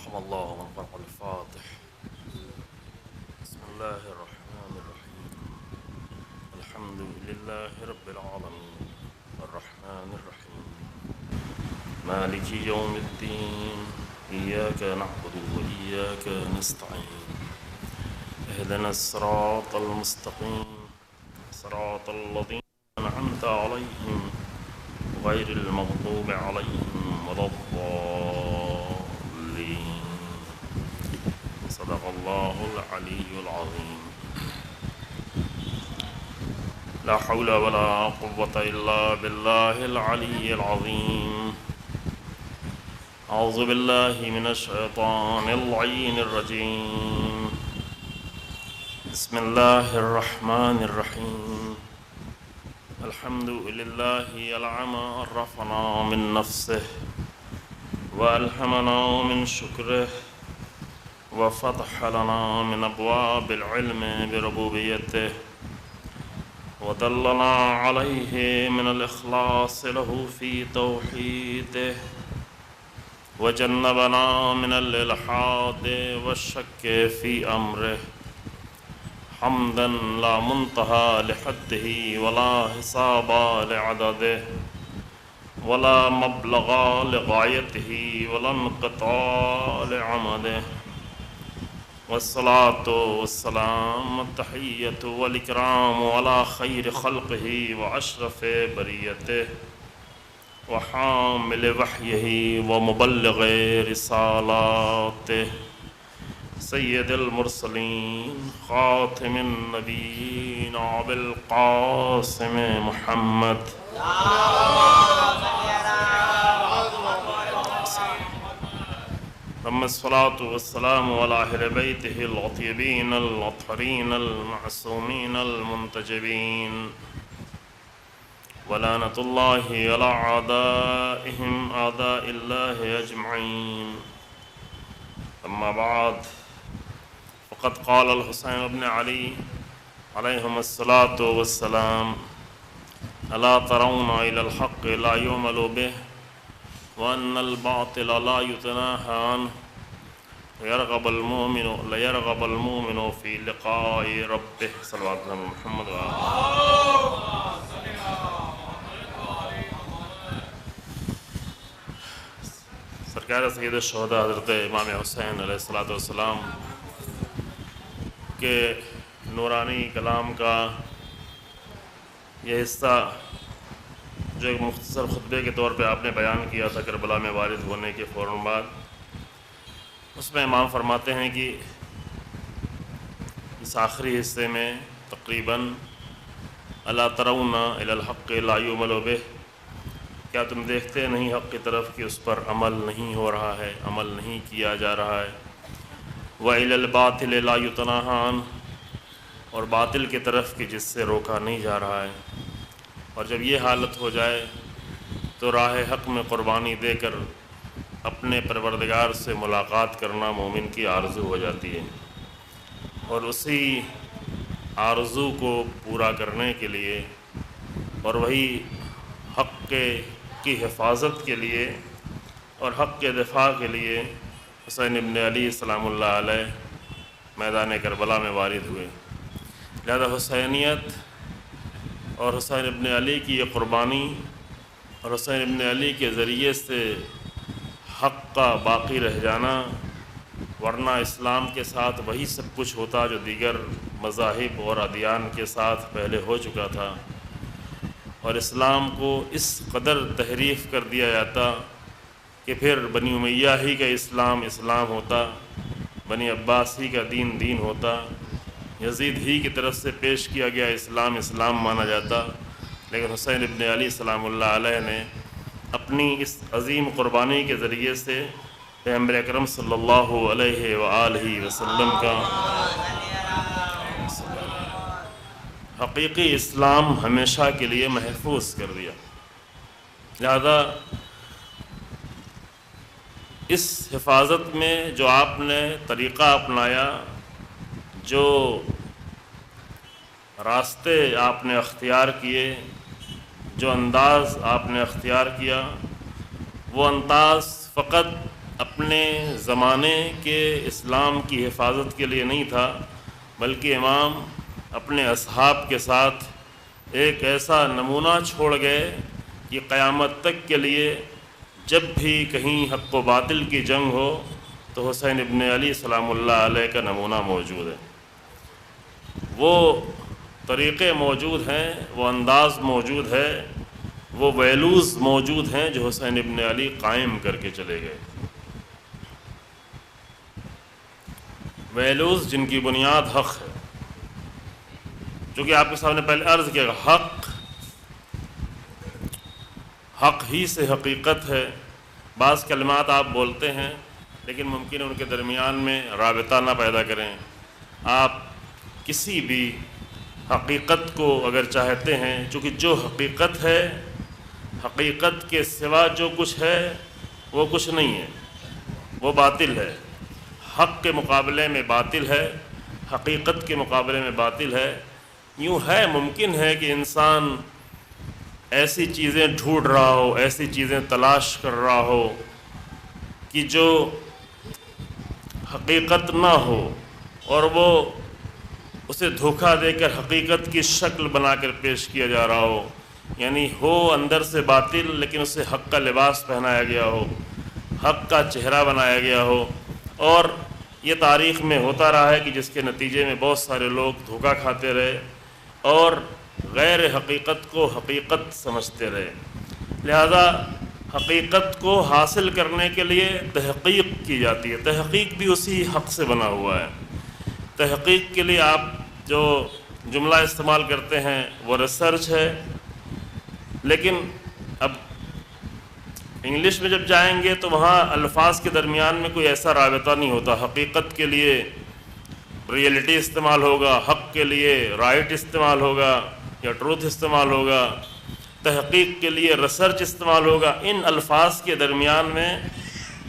رحم الله من قرأ الفاتح. بسم الله الرحمن الرحيم. الحمد لله رب العالمين الرحمن الرحيم مالك يوم الدين إياك نعبد وإياك نستعين اهدنا الصراط المستقيم صراط الذين أنعمت عليهم غير المغضوب عليهم ولا الضالين. صدق الله العلي العظيم. لا حول ولا قوة إلا بالله العلي العظيم. أعوذ بالله من الشيطان اللعين الرجيم. بسم الله الرحمن الرحيم. الحمد لله العمى عرفنا من نفسه وألهمنا من شكره وفتح لنا من أبواب العلم بربوبيته ودلنا عليه من الإخلاص له في توحيده وجنبنا من الإلحاد والشك في أمره حمدا لا منتهى لحده ولا حساب لعدده ولا مبلغ لغايته ولا انقطاع لعمده والصلاة والسلام التحية والإكرام على خير خلقه وأشرف بريته وحامل وحيه ومبلغ رسالاته سيد المرسلين خاتم النبيين أبي القاسم محمد ثم الصلاة والسلام على أهل بيته الطيبين الأطهرين المعصومين المنتجبين ولعنة الله على أعدائهم أعداء الله أجمعين. أما بعد فقد قال الحسين بن علي عليهما الصلاة والسلام ألا ترون إلى الحق لا يعمل به وأن الباطل لا يتناهى عنه ويرغب المؤمن في لقاء ربه صلى الله عليه وسلم محمد سرکار سید الشہداء حضرت امام حسین علیہ السلام کے نورانی کلام کا یہ حصہ جو ایک مختصر خطبے کے طور پہ آپ نے بیان کیا تھا کربلا میں وارد ہونے کے فوراً بعد، اس میں امام فرماتے ہیں کہ اس آخری حصے میں تقریباً الا ترون الی الحق لا یعمل بہ، کیا تم دیکھتے نہیں حق کی طرف کہ اس پر عمل نہیں ہو رہا ہے، عمل نہیں کیا جا رہا ہے، وَإِلَى الْبَاطِلِ لَا يُتَنَاهَى عَنْهُ، اور باطل کی طرف کہ جس سے روکا نہیں جا رہا ہے. اور جب یہ حالت ہو جائے تو راہ حق میں قربانی دے کر اپنے پروردگار سے ملاقات کرنا مومن کی آرزو ہو جاتی ہے، اور اسی آرزو کو پورا کرنے کے لیے اور وہی حق کی حفاظت کے لیے اور حق کے دفاع کے لیے حسین ابن علی سلام اللہ علیہ میدان کربلا میں وارد ہوئے. لہذا حسینیت اور حسین ابن علی کی یہ قربانی اور حسین ابن علی کے ذریعے سے حق کا باقی رہ جانا، ورنہ اسلام کے ساتھ وہی سب کچھ ہوتا جو دیگر مذاہب اور ادیان کے ساتھ پہلے ہو چکا تھا، اور اسلام کو اس قدر تحریف کر دیا جاتا کہ پھر بنی امیہ ہی کا اسلام اسلام ہوتا، بنی عباس ہی کا دین ہوتا، یزید ہی کی طرف سے پیش کیا گیا اسلام اسلام مانا جاتا. لیکن حسین ابن علی سلام اللہ علیہ نے اپنی اس عظیم قربانی کے ذریعے سے پیغمبر اکرم صلی اللہ علیہ وآلہ وسلم کا حقیقی اسلام ہمیشہ کے لیے محفوظ کر دیا. لہذا اس حفاظت میں جو آپ نے طریقہ اپنایا، جو راستے آپ نے اختیار کیے، جو انداز آپ نے اختیار کیا، وہ انداز فقط اپنے زمانے کے اسلام کی حفاظت کے لیے نہیں تھا، بلکہ امام اپنے اصحاب کے ساتھ ایک ایسا نمونہ چھوڑ گئے کہ قیامت تک کے لیے جب بھی کہیں حق و باطل کی جنگ ہو تو حسین ابن علی سلام اللہ علیہ کا نمونہ موجود ہے۔ وہ طریقے موجود ہیں، وہ انداز موجود ہے، وہ ویلوز موجود ہیں جو حسین ابن علی قائم کر کے چلے گئے، ویلوز جن کی بنیاد حق ہے۔ چونکہ آپ کے سامنے پہلے عرض کیا گیا، حق ہی سے حقیقت ہے۔ بعض کلمات آپ بولتے ہیں لیکن ممکن ہے ان کے درمیان میں رابطہ نہ پیدا کریں۔ آپ کسی بھی حقیقت کو اگر چاہتے ہیں، چونکہ جو حقیقت ہے، حقیقت کے سوا جو کچھ ہے وہ کچھ نہیں ہے، وہ باطل ہے۔ حق کے مقابلے میں باطل ہے، حقیقت کے مقابلے میں باطل ہے۔ یوں ہے، ممکن ہے کہ انسان ایسی چیزیں ڈھونڈ رہا ہو، ایسی چیزیں تلاش کر رہا ہو کہ جو حقیقت نہ ہو، اور وہ اسے دھوکہ دے کر حقیقت کی شکل بنا کر پیش کیا جا رہا ہو، یعنی ہو اندر سے باطل لیکن اسے حق کا لباس پہنایا گیا ہو، حق کا چہرہ بنایا گیا ہو۔ اور یہ تاریخ میں ہوتا رہا ہے کہ جس کے نتیجے میں بہت سارے لوگ دھوکہ کھاتے رہے اور غیر حقیقت کو حقیقت سمجھتے رہے۔ لہذا حقیقت کو حاصل کرنے کے لیے تحقیق کی جاتی ہے۔ تحقیق بھی اسی حق سے بنا ہوا ہے۔ تحقیق کے لیے آپ جو جملہ استعمال کرتے ہیں وہ ریسرچ ہے، لیکن اب انگلش میں جب جائیں گے تو وہاں الفاظ کے درمیان میں کوئی ایسا رابطہ نہیں ہوتا۔ حقیقت کے لیے ریئلٹی استعمال ہوگا، حق کے لیے رائٹ استعمال ہوگا یا ٹروتھ استعمال ہوگا، تحقیق کے لیے ریسرچ استعمال ہوگا۔ ان الفاظ کے درمیان میں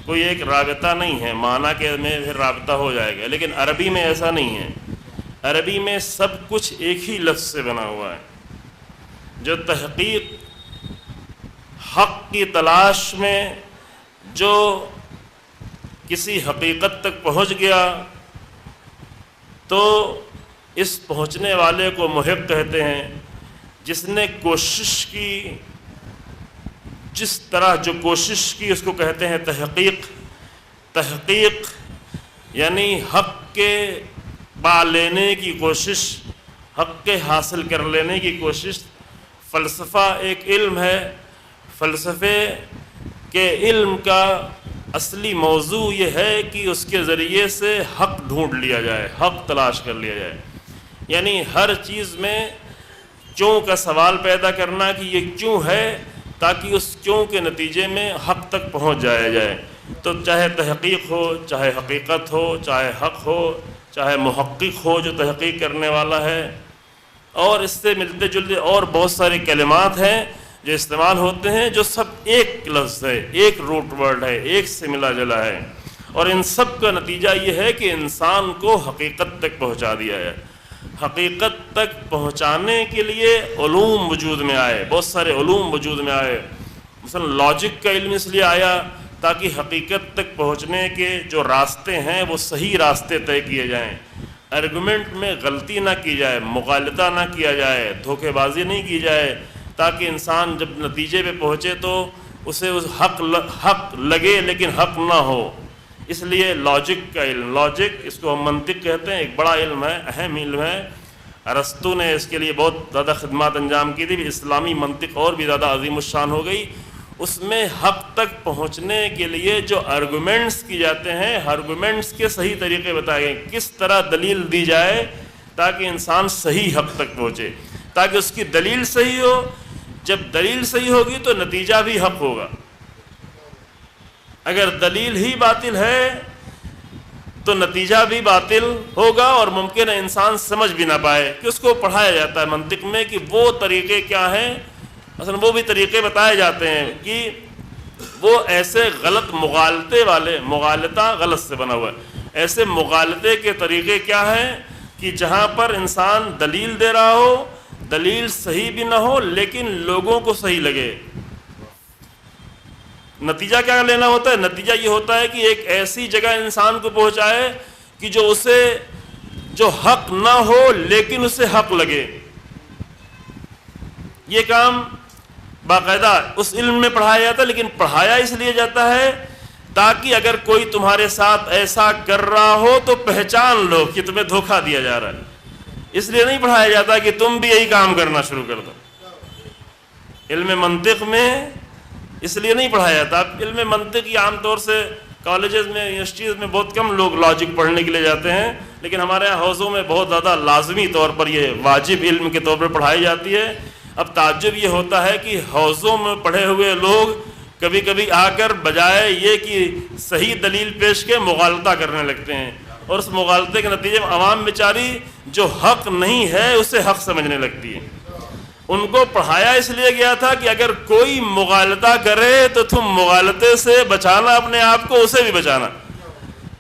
کوئی ایک رابطہ نہیں ہے، معنی کے میں پھر رابطہ ہو جائے گا، لیکن عربی میں ایسا نہیں ہے۔ عربی میں سب کچھ ایک ہی لفظ سے بنا ہوا ہے۔ جو تحقیق، حق کی تلاش میں جو کسی حقیقت تک پہنچ گیا تو اس پہنچنے والے کو محق کہتے ہیں۔ جس نے کوشش کی، جس طرح جو کوشش کی، اس کو کہتے ہیں تحقیق۔ تحقیق یعنی حق کے پا لینے کی کوشش، حق کے حاصل کر لینے کی کوشش۔ فلسفہ ایک علم ہے، فلسفے کے علم کا اصلی موضوع یہ ہے کہ اس کے ذریعے سے حق ڈھونڈ لیا جائے، حق تلاش کر لیا جائے، یعنی ہر چیز میں کیوں کا سوال پیدا کرنا کہ یہ کیوں ہے، تاکہ اس کیوں کے نتیجے میں حق تک پہنچ جایا جائے۔ تو چاہے تحقیق ہو، چاہے حقیقت ہو، چاہے حق ہو، چاہے محقق ہو جو تحقیق کرنے والا ہے، اور اس سے ملتے جلتے اور بہت سارے کلمات ہیں جو استعمال ہوتے ہیں، جو سب ایک لفظ ہے، ایک روٹ ورڈ ہے، ایک سے ملا جلا ہے، اور ان سب کا نتیجہ یہ ہے کہ انسان کو حقیقت تک پہنچا دیا ہے۔ حقیقت تک پہنچانے کے لیے علوم وجود میں آئے، بہت سارے علوم وجود میں آئے۔ مثلا لاجک کا علم اس لیے آیا تاکہ حقیقت تک پہنچنے کے جو راستے ہیں وہ صحیح راستے طے کیے جائیں، آرگومنٹ میں غلطی نہ کی جائے، مغالطہ نہ کیا جائے، دھوکے بازی نہیں کی جائے، تاکہ انسان جب نتیجے پہ پہنچے تو اسے اس حق لگے لیکن حق نہ ہو۔ اس لیے لاجک کا علم، لاجک اس کو ہم منطق کہتے ہیں، ایک بڑا علم ہے، اہم علم ہے۔ ارسطو نے اس کے لیے بہت زیادہ خدمات انجام کی تھی، اسلامی منطق اور بھی زیادہ عظیم الشان ہو گئی۔ اس میں حق تک پہنچنے کے لیے جو آرگومنٹس کی جاتے ہیں، آرگومنٹس کے صحیح طریقے بتائے گئے، کس طرح دلیل دی جائے تاکہ انسان صحیح حق تک پہنچے، تاکہ اس کی دلیل صحیح ہو۔ جب دلیل صحیح ہوگی تو نتیجہ بھی حق ہوگا۔ اگر دلیل ہی باطل ہے تو نتیجہ بھی باطل ہوگا، اور ممکن ہے انسان سمجھ بھی نہ پائے کہ اس کو پڑھایا جاتا ہے منطق میں کہ وہ طریقے کیا ہیں۔ مثلا وہ بھی طریقے بتائے جاتے ہیں کہ وہ ایسے غلط مغالطے والے، مغالطہ غلط سے بنا ہوا ہے، ایسے مغالطے کے طریقے کیا ہیں کہ جہاں پر انسان دلیل دے رہا ہو، دلیل صحیح بھی نہ ہو لیکن لوگوں کو صحیح لگے۔ نتیجہ کیا لینا ہوتا ہے؟ نتیجہ یہ ہوتا ہے کہ ایک ایسی جگہ انسان کو پہنچائے کہ جو اسے جو حق نہ ہو لیکن اسے حق لگے. یہ کام باقاعدہ اس علم میں پڑھایا جاتا ہے، لیکن پڑھایا اس لیے جاتا ہے تاکہ اگر کوئی تمہارے ساتھ ایسا کر رہا ہو تو پہچان لو کہ تمہیں دھوکہ دیا جا رہا ہے. اس لیے نہیں پڑھایا جاتا کہ تم بھی یہی کام کرنا شروع کر دو. علم منطق میں اس لیے نہیں پڑھایا جاتا. علم منطق یہ عام طور سے کالجز میں یونیورسٹیز میں بہت کم لوگ لاجک پڑھنے کے لیے جاتے ہیں، لیکن ہمارے یہاں حوزوں میں بہت زیادہ لازمی طور پر یہ واجب علم کے طور پر پڑھائی جاتی ہے. اب تعجب یہ ہوتا ہے کہ حوزوں میں پڑھے ہوئے لوگ کبھی کبھی آ کر بجائے یہ کہ صحیح دلیل پیش کے مغالطہ کرنے لگتے ہیں، اور اس مغالطے کے نتیجے میں عوام بیچاری جو حق نہیں ہے اسے حق سمجھنے لگتی ہے. ان کو پڑھایا اس لیے گیا تھا کہ اگر کوئی مغالطہ کرے تو تم مغالطے سے بچانا اپنے آپ کو، اسے بھی بچانا.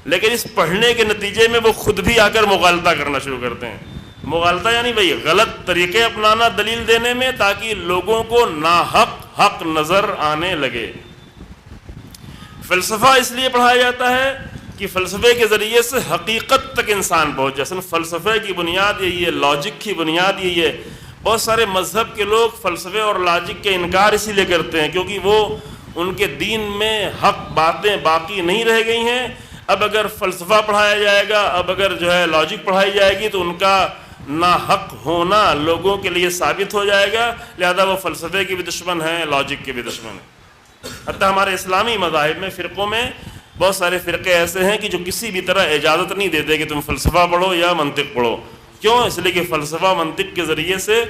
لیکن اس پڑھنے کے نتیجے میں وہ خود بھی آ کر مغالطہ کرنا شروع کرتے ہیں. مغالطہ یعنی بھئی غلط طریقے اپنانا دلیل دینے میں تاکہ لوگوں کو ناحق حق نظر آنے لگے. فلسفہ اس لیے پڑھایا جاتا ہے کہ فلسفے کے ذریعے سے حقیقت تک انسان پہنچ جائے. اصل فلسفے کی بنیاد یہی ہے، لاجک کی بنیاد یہی ہے. بہت سارے مذہب کے لوگ فلسفے اور لاجک کے انکار اسی لیے کرتے ہیں کیونکہ وہ ان کے دین میں حق باتیں باقی نہیں رہ گئی ہیں. اب اگر فلسفہ پڑھایا جائے گا، اب اگر جو ہے لاجک پڑھائی جائے گی تو ان کا ناحق ہونا لوگوں کے لیے ثابت ہو جائے گا، لہذا وہ فلسفے کے بھی دشمن ہیں، لاجک کے بھی دشمن ہیں. حتیٰ ہمارے اسلامی مذاہب میں فرقوں میں بہت سارے فرقے ایسے ہیں کہ جو کسی بھی طرح اجازت نہیں دیتے کہ تم فلسفہ پڑھو یا منطق پڑھو. کیوں؟ اس لیے کہ فلسفہ منطق کے ذریعے سے،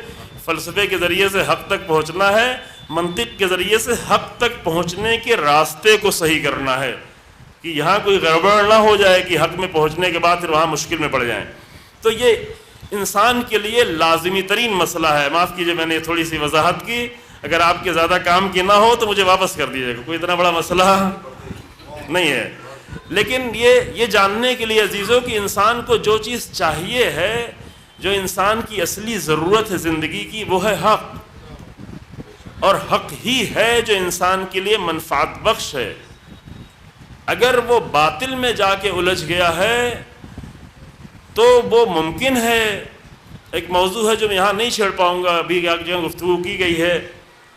فلسفے کے ذریعے سے حق تک پہنچنا ہے، منطق کے ذریعے سے حق تک پہنچنے کے راستے کو صحیح کرنا ہے کہ یہاں کوئی گڑبڑ نہ ہو جائے کہ حق میں پہنچنے کے بعد پھر وہاں مشکل میں پڑ جائیں. تو یہ انسان کے لیے لازمی ترین مسئلہ ہے. معاف کیجئے میں نے تھوڑی سی وضاحت کی، اگر آپ کے زیادہ کام کی نہ ہو تو مجھے واپس کر دیجیے گا، کوئی اتنا بڑا مسئلہ نہیں ہے. لیکن یہ جاننے کے لیے عزیزوں کہ انسان کو جو چیز چاہیے ہے، جو انسان کی اصلی ضرورت ہے زندگی کی، وہ ہے حق. اور حق ہی ہے جو انسان کے لیے منفعت بخش ہے. اگر وہ باطل میں جا کے الجھ گیا ہے تو وہ ممکن ہے. ایک موضوع ہے جو میں یہاں نہیں چھیڑ پاؤں گا، ابھی ایک جگہ گفتگو کی گئی ہے،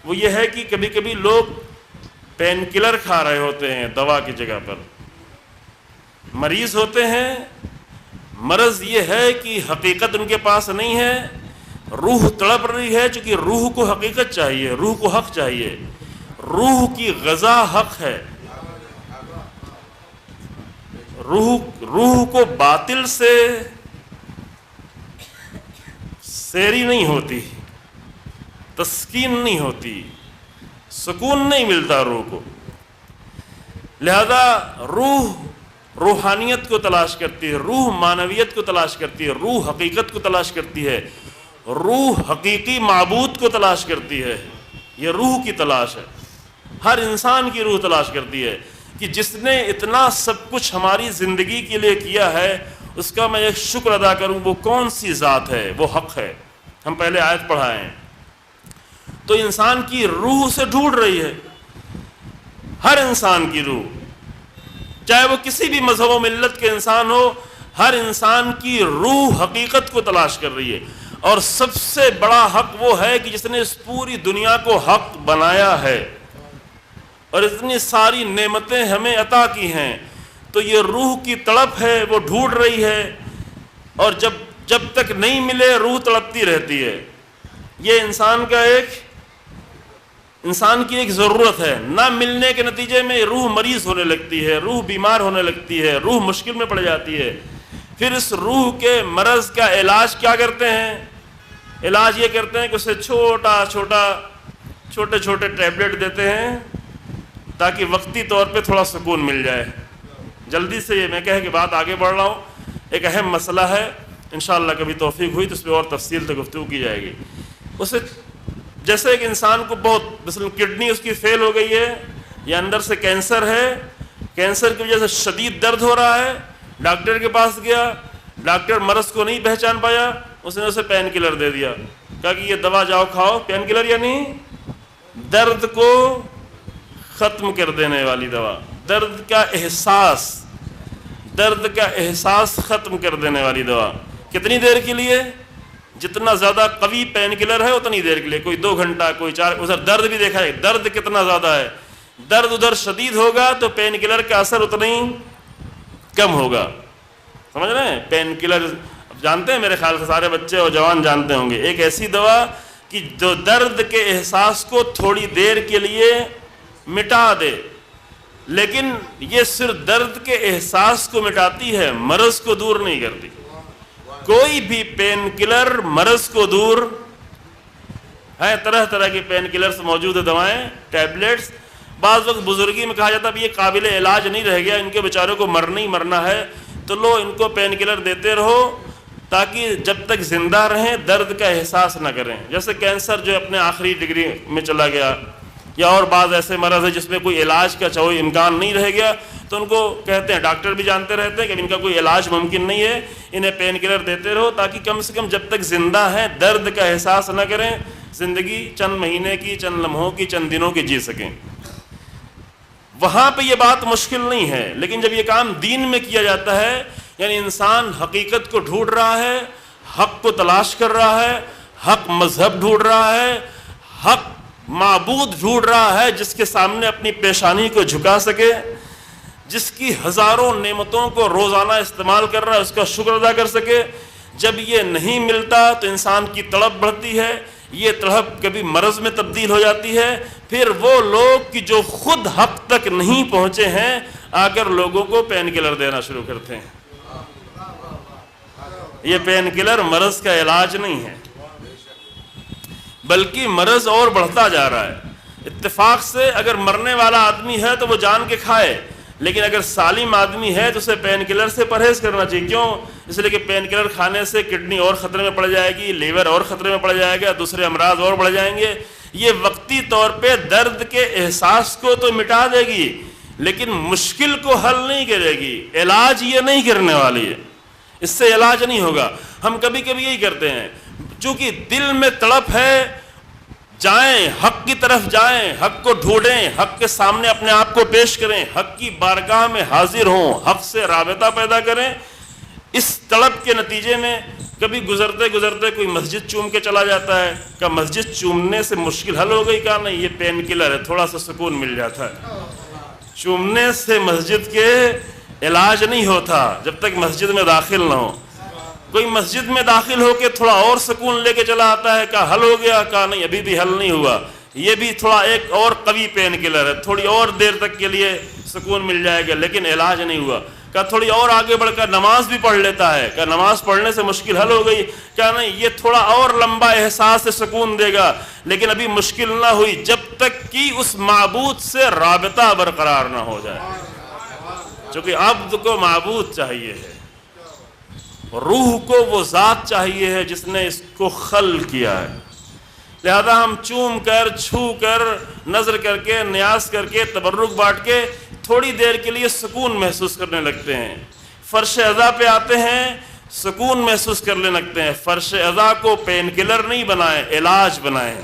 وہ یہ ہے کہ کبھی کبھی لوگ پین کلر کھا رہے ہوتے ہیں دوا کی جگہ پر. مریض ہوتے ہیں، مرض یہ ہے کہ حقیقت ان کے پاس نہیں ہے، روح تڑپ رہی ہے، چونکہ روح کو حقیقت چاہیے، روح کو حق چاہیے. روح کی غذا حق ہے. روح کو باطل سے سیری نہیں ہوتی، تسکین نہیں ہوتی، سکون نہیں ملتا روح کو. لہذا روح روحانیت کو تلاش کرتی ہے، روح معنویت کو تلاش کرتی ہے، روح حقیقت کو تلاش کرتی ہے، روح حقیقی معبود کو تلاش کرتی ہے. یہ روح کی تلاش ہے، ہر انسان کی روح تلاش کرتی ہے کہ جس نے اتنا سب کچھ ہماری زندگی کے لیے کیا ہے اس کا میں ایک شکر ادا کروں. وہ کون سی ذات ہے؟ وہ حق ہے. ہم پہلے آیت پڑھائے ہیں. تو انسان کی روح سے ڈھونڈ رہی ہے، ہر انسان کی روح، چاہے وہ کسی بھی مذہب و ملت کے انسان ہو، ہر انسان کی روح حقیقت کو تلاش کر رہی ہے. اور سب سے بڑا حق وہ ہے کہ جس نے اس پوری دنیا کو حق بنایا ہے اور اتنی ساری نعمتیں ہمیں عطا کی ہیں. تو یہ روح کی تڑپ ہے، وہ ڈھونڈ رہی ہے، اور جب تک نہیں ملے روح تڑپتی رہتی ہے. یہ انسان کی ایک ضرورت ہے. نہ ملنے کے نتیجے میں روح مریض ہونے لگتی ہے، روح بیمار ہونے لگتی ہے، روح مشکل میں پڑ جاتی ہے. پھر اس روح کے مرض کا علاج کیا کرتے ہیں؟ علاج یہ کرتے ہیں کہ اسے چھوٹے چھوٹے ٹیبلٹ دیتے ہیں تاکہ وقتی طور پہ تھوڑا سکون مل جائے. جلدی سے یہ میں کہہ کے بات آگے بڑھ رہا ہوں. ایک اہم مسئلہ ہے، انشاءاللہ کبھی توفیق ہوئی تو اس پہ اور تفصیل سے گفتگو کی جائے گی. اسے جیسے ایک انسان کو بہت مثلا کڈنی اس کی فیل ہو گئی ہے یا اندر سے کینسر ہے، کینسر کی وجہ سے شدید درد ہو رہا ہے، ڈاکٹر کے پاس گیا، ڈاکٹر مرض کو نہیں پہچان پایا، اس نے اسے پین کلر دے دیا، کہا کہ یہ دوا جاؤ کھاؤ. پین کلر یعنی درد کو ختم کر دینے والی دوا، درد کا احساس ختم کر دینے والی دوا۔ کتنی دیر کے لیے؟ جتنا زیادہ قوی پین کلر ہے اتنی دیر کے لیے، کوئی 2 گھنٹہ، کوئی 4۔ ادھر درد بھی دیکھا ہے، درد کتنا زیادہ ہے، درد ادھر شدید ہوگا تو پین کلر کا اثر اتنا ہی کم ہوگا۔ سمجھ رہے ہیں؟ پین کلر جانتے ہیں، میرے خیال سے سارے بچے اور جوان جانتے ہوں گے، ایک ایسی دوا کہ جو درد کے احساس کو تھوڑی دیر کے لیے مٹا دے، لیکن یہ صرف درد کے احساس کو مٹاتی ہے، مرض کو دور نہیں کرتی۔ کوئی بھی پین کلر مرض کو دور ہے، طرح طرح کی پین کلرز موجود ہیں، دوائیں، ٹیبلٹس۔ بعض وقت بزرگی میں کہا جاتا ہے یہ قابل علاج نہیں رہ گیا، ان کے بیچاروں کو مرنا ہی مرنا ہے، تو لو ان کو پین کلر دیتے رہو تاکہ جب تک زندہ رہیں درد کا احساس نہ کریں۔ جیسے کینسر جو اپنے آخری ڈگری میں چلا گیا، یا اور بعض ایسے مرض ہے جس میں کوئی علاج کا کوئی امکان نہیں رہ گیا، تو ان کو کہتے ہیں، ڈاکٹر بھی جانتے رہتے ہیں کہ ان کا کوئی علاج ممکن نہیں ہے، انہیں پین کلر دیتے رہو تاکہ کم سے کم جب تک زندہ ہیں درد کا احساس نہ کریں، زندگی چند مہینے کی، چند لمحوں کی، چند دنوں کی جی سکیں۔ وہاں پہ یہ بات مشکل نہیں ہے، لیکن جب یہ کام دین میں کیا جاتا ہے، یعنی انسان حقیقت کو ڈھونڈ رہا ہے، حق کو تلاش کر رہا ہے، حق مذہب ڈھونڈ رہا ہے، حق معبود ڈھونڈ رہا ہے جس کے سامنے اپنی پیشانی کو جھکا سکے، جس کی ہزاروں نعمتوں کو روزانہ استعمال کر رہا ہے، اس کا شکر ادا کر سکے۔ جب یہ نہیں ملتا تو انسان کی تڑپ بڑھتی ہے، یہ تڑپ کبھی مرض میں تبدیل ہو جاتی ہے، پھر وہ لوگ کہ جو خود حق تک نہیں پہنچے ہیں آ کر لوگوں کو پین کلر دینا شروع کرتے ہیں۔ یہ پین کلر مرض کا علاج نہیں ہے، بلکہ مرض اور بڑھتا جا رہا ہے۔ اتفاق سے اگر مرنے والا آدمی ہے تو وہ جان کے کھائے، لیکن اگر سالم آدمی ہے تو اسے پین کلر سے پرہیز کرنا چاہیے۔ کیوں؟ اس لیے کہ پین کلر کھانے سے کڈنی اور خطرے میں پڑ جائے گی، لیور اور خطرے میں پڑ جائے گا، دوسرے امراض اور بڑھ جائیں گے۔ یہ وقتی طور پہ درد کے احساس کو تو مٹا دے گی، لیکن مشکل کو حل نہیں کرے گی، علاج یہ نہیں کرنے والی ہے، اس سے علاج نہیں ہوگا۔ ہم کبھی کبھی یہی کرتے ہیں، چونکہ دل میں تڑپ ہے، جائیں حق کی طرف جائیں، حق کو ڈھونڈیں، حق کے سامنے اپنے آپ کو پیش کریں، حق کی بارگاہ میں حاضر ہوں، حق سے رابطہ پیدا کریں۔ اس طلب کے نتیجے میں کبھی گزرتے گزرتے کوئی مسجد چوم کے چلا جاتا ہے، کہ مسجد چومنے سے مشکل حل ہو گئی، کہا نہیں یہ پین کلر ہے، تھوڑا سا سکون مل جاتا ہے۔ چومنے سے مسجد کے علاج نہیں ہوتا جب تک مسجد میں داخل نہ ہو۔ کوئی مسجد میں داخل ہو کے تھوڑا اور سکون لے کے چلا آتا ہے، کہا حل ہو گیا، کہا نہیں ابھی بھی حل نہیں ہوا، یہ بھی تھوڑا ایک اور قوی پین کلر ہے، تھوڑی اور دیر تک کے لیے سکون مل جائے گا، لیکن علاج نہیں ہوا۔ کہا تھوڑی اور آگے بڑھ کر نماز بھی پڑھ لیتا ہے، کہا نماز پڑھنے سے مشکل حل ہو گئی، کہا نہیں یہ تھوڑا اور لمبا احساس سے سکون دے گا، لیکن ابھی مشکل نہ ہوئی جب تک کہ اس معبود سے رابطہ برقرار نہ ہو جائے۔ چونکہ عبد کو معبود چاہیے ہے، روح کو وہ ذات چاہیے ہے جس نے اس کو خلق کیا ہے۔ لہذا ہم چوم کر، چھو کر، نظر کر کے، نیاز کر کے، تبرک بانٹ کے تھوڑی دیر کے لیے سکون محسوس کرنے لگتے ہیں۔ فرش اعضاء پہ آتے ہیں، سکون محسوس کرنے لگتے ہیں۔ فرش اعضاء کو پین کلر نہیں بنائیں، علاج بنائیں۔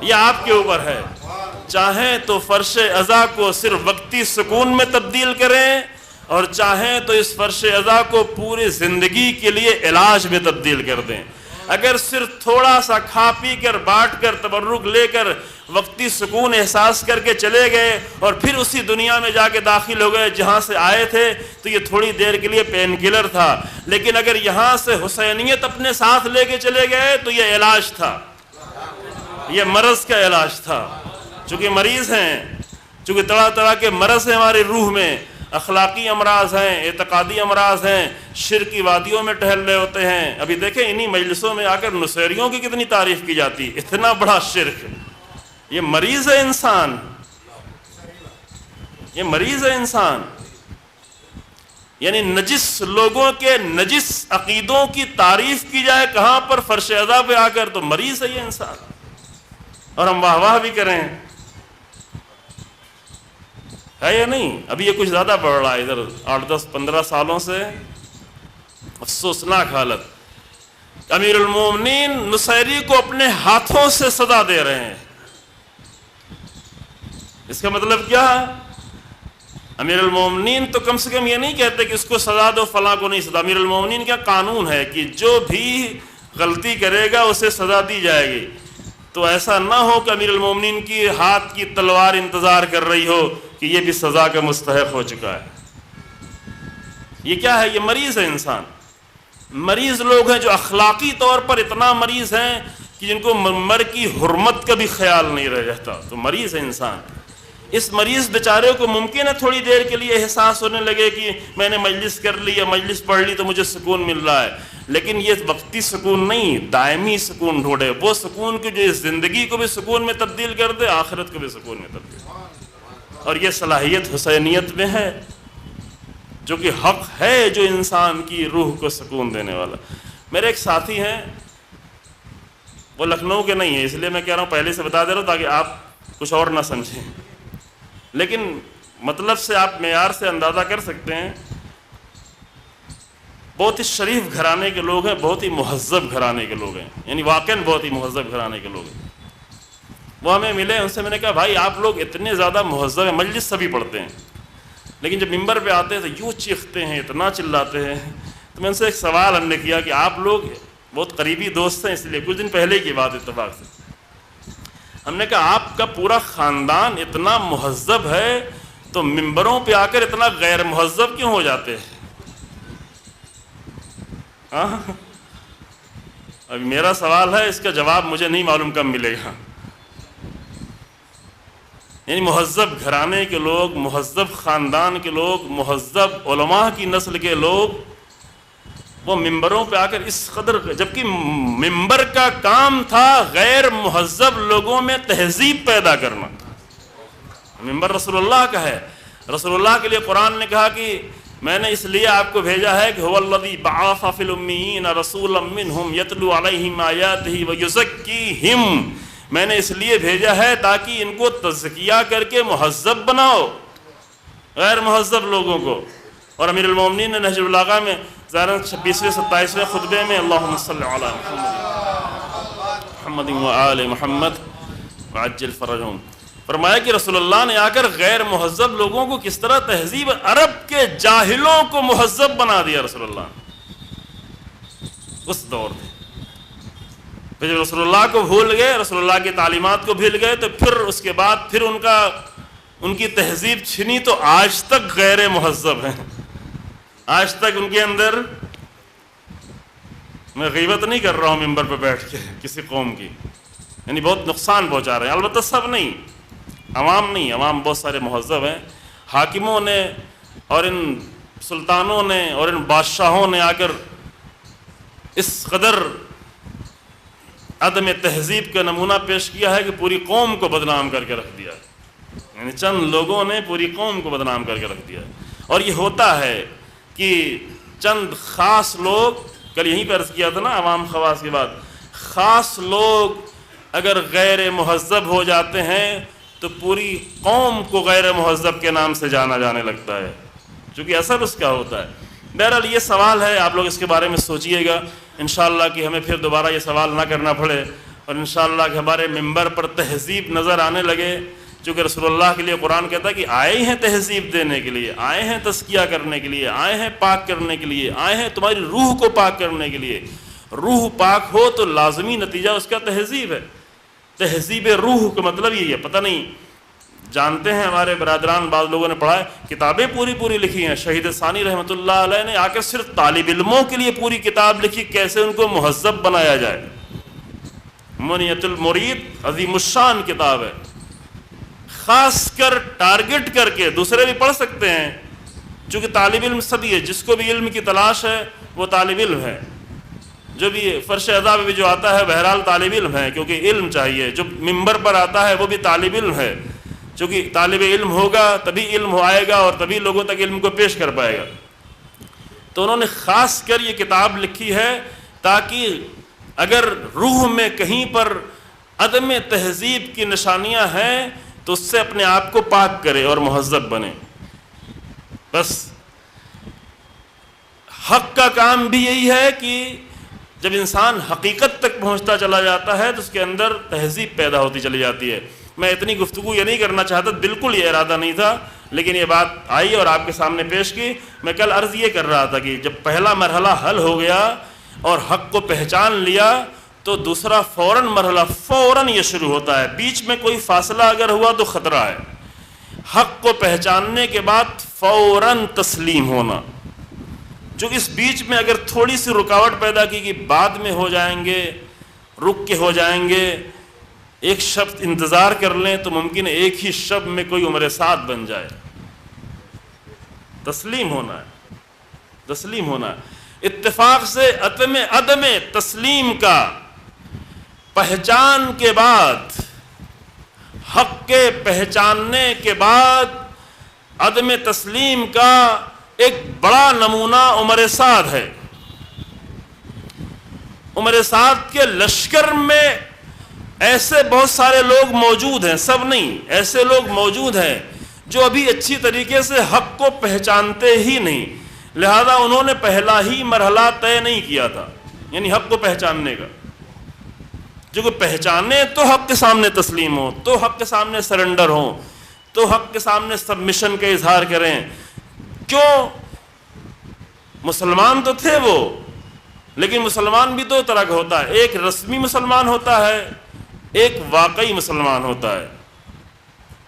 یہ آپ کے اوپر ہے، چاہیں تو فرش اعضاء کو صرف وقتی سکون میں تبدیل کریں، اور چاہیں تو اس فرش اعضاء کو پوری زندگی کے لیے علاج میں تبدیل کر دیں۔ اگر صرف تھوڑا سا کھا پی کر، بانٹ کر، تبرک لے کر، وقتی سکون احساس کر کے چلے گئے اور پھر اسی دنیا میں جا کے داخل ہو گئے جہاں سے آئے تھے، تو یہ تھوڑی دیر کے لیے پین کلر تھا، لیکن اگر یہاں سے حسینیت اپنے ساتھ لے کے چلے گئے تو یہ علاج تھا، یہ مرض کا علاج تھا۔ چونکہ مریض ہیں، چونکہ طرح طرح کے مرض ہیں ہماری روح میں، اخلاقی امراض ہیں، اعتقادی امراض ہیں، شرک کی وادیوں میں ٹہل رہے ہوتے ہیں۔ ابھی دیکھیں انہی مجلسوں میں آ کر نصیریوں کی کتنی تعریف کی جاتی، اتنا بڑا شرک۔ یہ مریض ہے انسان، یہ مریض ہے انسان، یعنی نجس لوگوں کے نجس عقیدوں کی تعریف کی جائے کہاں پر؟ فرش اعضاء پہ آ کر، تو مریض ہے یہ انسان، اور ہم واہ واہ بھی کریں، ہے یا نہیں؟ ابھی یہ کچھ زیادہ بڑھ رہا ہے ادھر 8 10 15 سالوں سے، افسوسناک حالت۔ امیر المومنین نصیری کو اپنے ہاتھوں سے سزا دے رہے ہیں، اس کا مطلب کیا ہے؟ امیر المومنین تو کم سے کم یہ نہیں کہتے کہ اس کو سزا دو، فلاں کو نہیں سزا۔ امیر المومنین کا قانون ہے کہ جو بھی غلطی کرے گا اسے سزا دی جائے گی۔ تو ایسا نہ ہو کہ امیر المومنین کی ہاتھ کی تلوار انتظار کر رہی ہو کہ یہ بھی سزا کا مستحق ہو چکا ہے۔ یہ کیا ہے؟ یہ مریض ہے انسان۔ مریض لوگ ہیں جو اخلاقی طور پر اتنا مریض ہیں کہ جن کو منبر کی حرمت کا بھی خیال نہیں رہ جاتا، تو مریض ہے انسان۔ اس مریض بیچارے کو ممکن ہے تھوڑی دیر کے لیے احساس ہونے لگے کہ میں نے مجلس کر لی یا مجلس پڑھ لی تو مجھے سکون مل رہا ہے، لیکن یہ وقتی سکون نہیں، دائمی سکون ڈھونڈے، وہ سکون کہ جو اس زندگی کو بھی سکون میں تبدیل کر دے، آخرت کو بھی سکون میں تبدیل کر دے۔ اور یہ صلاحیت حسینیت میں ہے، جو کہ حق ہے جو انسان کی روح کو سکون دینے والا۔ میرے ایک ساتھی ہیں، وہ لکھنؤ کے نہیں ہیں، اس لیے میں کہہ رہا ہوں پہلے سے بتا دے رہا ہوں تاکہ آپ کچھ اور نہ سمجھیں، لیکن مطلب سے آپ معیار سے اندازہ کر سکتے ہیں۔ بہت ہی شریف گھرانے کے لوگ ہیں، بہت ہی مہذب گھرانے کے لوگ ہیں، یعنی واقعاً بہت ہی مہذب گھرانے کے لوگ ہیں۔ وہ ہمیں ملے، ان سے میں نے کہا بھائی آپ لوگ اتنے زیادہ مہذب ہیں، مجلس سبھی پڑھتے ہیں لیکن جب منبر پہ آتے ہیں تو یوں چیختے ہیں، اتنا چلاتے ہیں۔ تو میں ان سے ایک سوال ہم نے کیا کہ آپ لوگ بہت قریبی دوست ہیں، اس لیے کچھ دن پہلے کی بات اتفاق سے ہم نے کہا آپ کا پورا خاندان اتنا مہذب ہے تو منبروں پہ آ کر اتنا غیر مہذب کیوں ہو جاتے ہیں؟ ابھی میرا سوال ہے، اس کا جواب مجھے نہیں معلوم کب ملے گا۔ یعنی مہذب گھرانے کے لوگ، مہذب خاندان کے لوگ، مہذب علماء کی نسل کے لوگ، وہ ممبروں پہ آ کر اس قدر، جبکہ ممبر کا کام تھا غیر مہذب لوگوں میں تہذیب پیدا کرنا۔ ممبر رسول اللہ کا ہے، رسول اللہ کے لیے قرآن نے کہا کہ میں نے اس لیے آپ کو بھیجا ہے کہ هو الذی بعث فی الامیین رسولا منہم یتلو علیہم آیاتہ ویزکیہم، میں نے اس لیے بھیجا ہے تاکہ ان کو تزکیہ کر کے مہذب بناؤ، غیر مہذب لوگوں کو۔ اور امیر المومنین نے نہج البلاغہ میں ظاہراً 26ویں 27ویں خطبے میں اللہم صلی علی محمد و آل محمد وعجل فرجہم، فرمایا کہ رسول اللہ نے آ کر غیر مہذب لوگوں کو کس طرح تہذیب، عرب کے جاہلوں کو مہذب بنا دیا رسول اللہ نے اس دور میں۔ پھر جب رسول اللہ کو بھول گئے، رسول اللہ کی تعلیمات کو بھول گئے، تو پھر اس کے بعد پھر ان کی تہذیب چھنی، تو آج تک غیر مہذب ہیں، آج تک ان کے اندر، میں غیبت نہیں کر رہا ہوں منبر پہ بیٹھ کے کسی قوم کی، یعنی بہت نقصان پہنچا رہے ہیں، البتہ سب نہیں، عوام نہیں، عوام بہت سارے مہذب ہیں۔ حاکموں نے اور ان سلطانوں نے اور ان بادشاہوں نے آ کر اس قدر عدم تہذیب کا نمونہ پیش کیا ہے کہ پوری قوم کو بدنام کر کے رکھ دیا ہے، یعنی چند لوگوں نے پوری قوم کو بدنام کر کے رکھ دیا ہے۔ اور یہ ہوتا ہے کہ چند خاص لوگ، کل یہیں پر عرض کیا تھا نا عوام خواص کے بعد، خاص لوگ اگر غیر مہذب ہو جاتے ہیں تو پوری قوم کو غیر مہذب کے نام سے جانا جانے لگتا ہے، چونکہ اثر اس کا ہوتا ہے۔ بہرحال یہ سوال ہے، آپ لوگ اس کے بارے میں سوچئے گا انشاءاللہ کہ ہمیں پھر دوبارہ یہ سوال نہ کرنا پڑے، اور انشاءاللہ کہ ہمارے منبر پر تہذیب نظر آنے لگے، چونکہ رسول اللہ کے لیے قرآن کہتا ہے کہ آئے ہیں تہذیب دینے کے لیے، آئے ہیں تزکیہ کرنے کے لیے، آئے ہیں پاک کرنے کے لیے، آئے ہیں تمہاری روح کو پاک کرنے کے لیے۔ روح پاک ہو تو لازمی نتیجہ اس کا تہذیب ہے۔ تہذیب روح کا مطلب یہ ہے، پتہ نہیں جانتے ہیں ہمارے برادران، بعض لوگوں نے پڑھا ہے، کتابیں پوری لکھی ہیں۔ شہید ثانی رحمۃ اللہ علیہ نے آ کر صرف طالب علموں کے لیے پوری کتاب لکھی، کیسے ان کو مہذب بنایا جائے۔ منیت المرید عظیم الشان کتاب ہے، خاص کر ٹارگٹ کر کے، دوسرے بھی پڑھ سکتے ہیں، چونکہ طالب علم سبھی ہے، جس کو بھی علم کی تلاش ہے وہ طالب علم ہے، جو بھی فرش ادا پہ بھی جو آتا ہے بہرحال طالب علم ہے، کیونکہ علم چاہیے، جو منبر پر آتا ہے وہ بھی طالب علم ہے، چونکہ طالب علم ہوگا تبھی علم آئے گا اور تبھی لوگوں تک علم کو پیش کر پائے گا۔ تو انہوں نے خاص کر یہ کتاب لکھی ہے تاکہ اگر روح میں کہیں پر عدم تہذیب کی نشانیاں ہیں تو اس سے اپنے آپ کو پاک کرے اور مہذب بنے۔ بس حق کا کام بھی یہی ہے کہ جب انسان حقیقت تک پہنچتا چلا جاتا ہے تو اس کے اندر تہذیب پیدا ہوتی چلی جاتی ہے۔ میں اتنی گفتگو یہ نہیں کرنا چاہتا، بالکل یہ ارادہ نہیں تھا، لیکن یہ بات آئی اور آپ کے سامنے پیش کی۔ میں کل عرض یہ کر رہا تھا کہ جب پہلا مرحلہ حل ہو گیا اور حق کو پہچان لیا تو دوسرا فوراً مرحلہ فوراً یہ شروع ہوتا ہے، بیچ میں کوئی فاصلہ اگر ہوا تو خطرہ ہے۔ حق کو پہچاننے کے بعد فوراً تسلیم ہونا، جو اس بیچ میں اگر تھوڑی سی رکاوٹ پیدا کی کہ بعد میں ہو جائیں گے، رک کے ہو جائیں گے، ایک شب انتظار کر لیں، تو ممکن ہے ایک ہی شب میں کوئی عمر سعد بن جائے۔ تسلیم ہونا ہے، تسلیم ہونا ہے۔ اتفاق سے عدم تسلیم کا پہچان کے بعد، حق کے پہچاننے کے بعد عدم تسلیم کا ایک بڑا نمونہ عمر سعد ہے۔ عمر سعد کے لشکر میں ایسے بہت سارے لوگ موجود ہیں، سب نہیں، ایسے لوگ موجود ہیں جو ابھی اچھی طریقے سے حق کو پہچانتے ہی نہیں، لہذا انہوں نے پہلا ہی مرحلہ طے نہیں کیا تھا، یعنی حق کو پہچاننے کا۔ جو کہ پہچانے تو حق کے سامنے تسلیم ہو، تو حق کے سامنے سرنڈر ہوں، تو حق کے سامنے سبمیشن کا اظہار کریں۔ کیوں؟ مسلمان تو تھے وہ، لیکن مسلمان بھی دو طرح کا ہوتا ہے، ایک رسمی مسلمان ہوتا ہے، ایک واقعی مسلمان ہوتا ہے۔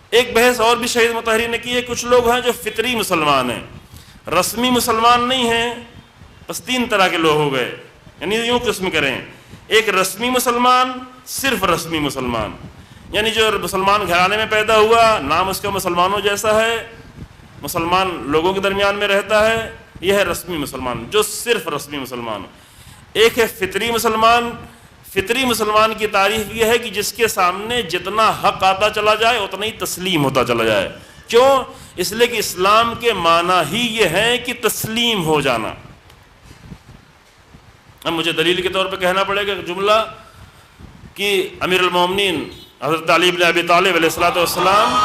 ایک بحث اور بھی شہید مطہری نے کی ہے، کچھ لوگ ہیں جو فطری مسلمان ہیں، رسمی مسلمان نہیں ہیں، بس تین طرح کے لوگ ہو گئے، یعنی یوں قسم کریں، ایک رسمی مسلمان، صرف رسمی مسلمان، یعنی جو مسلمان گھرانے میں پیدا ہوا، نام اس کا مسلمانوں جیسا ہے، مسلمان لوگوں کے درمیان میں رہتا ہے، یہ ہے رسمی مسلمان، جو صرف رسمی مسلمان۔ ایک ہے فطری مسلمان۔ فطری مسلمان کی تعریف یہ ہے کہ جس کے سامنے جتنا حق آتا چلا جائے اتنا ہی تسلیم ہوتا چلا جائے۔ کیوں؟ اس لیے کہ اسلام کے معنی ہی یہ ہے کہ تسلیم ہو جانا۔ اب مجھے دلیل کے طور پہ کہنا پڑے گا جملہ کہ امیر المومنین حضرت علی بن ابی طالب علیہ الصلوۃ والسلام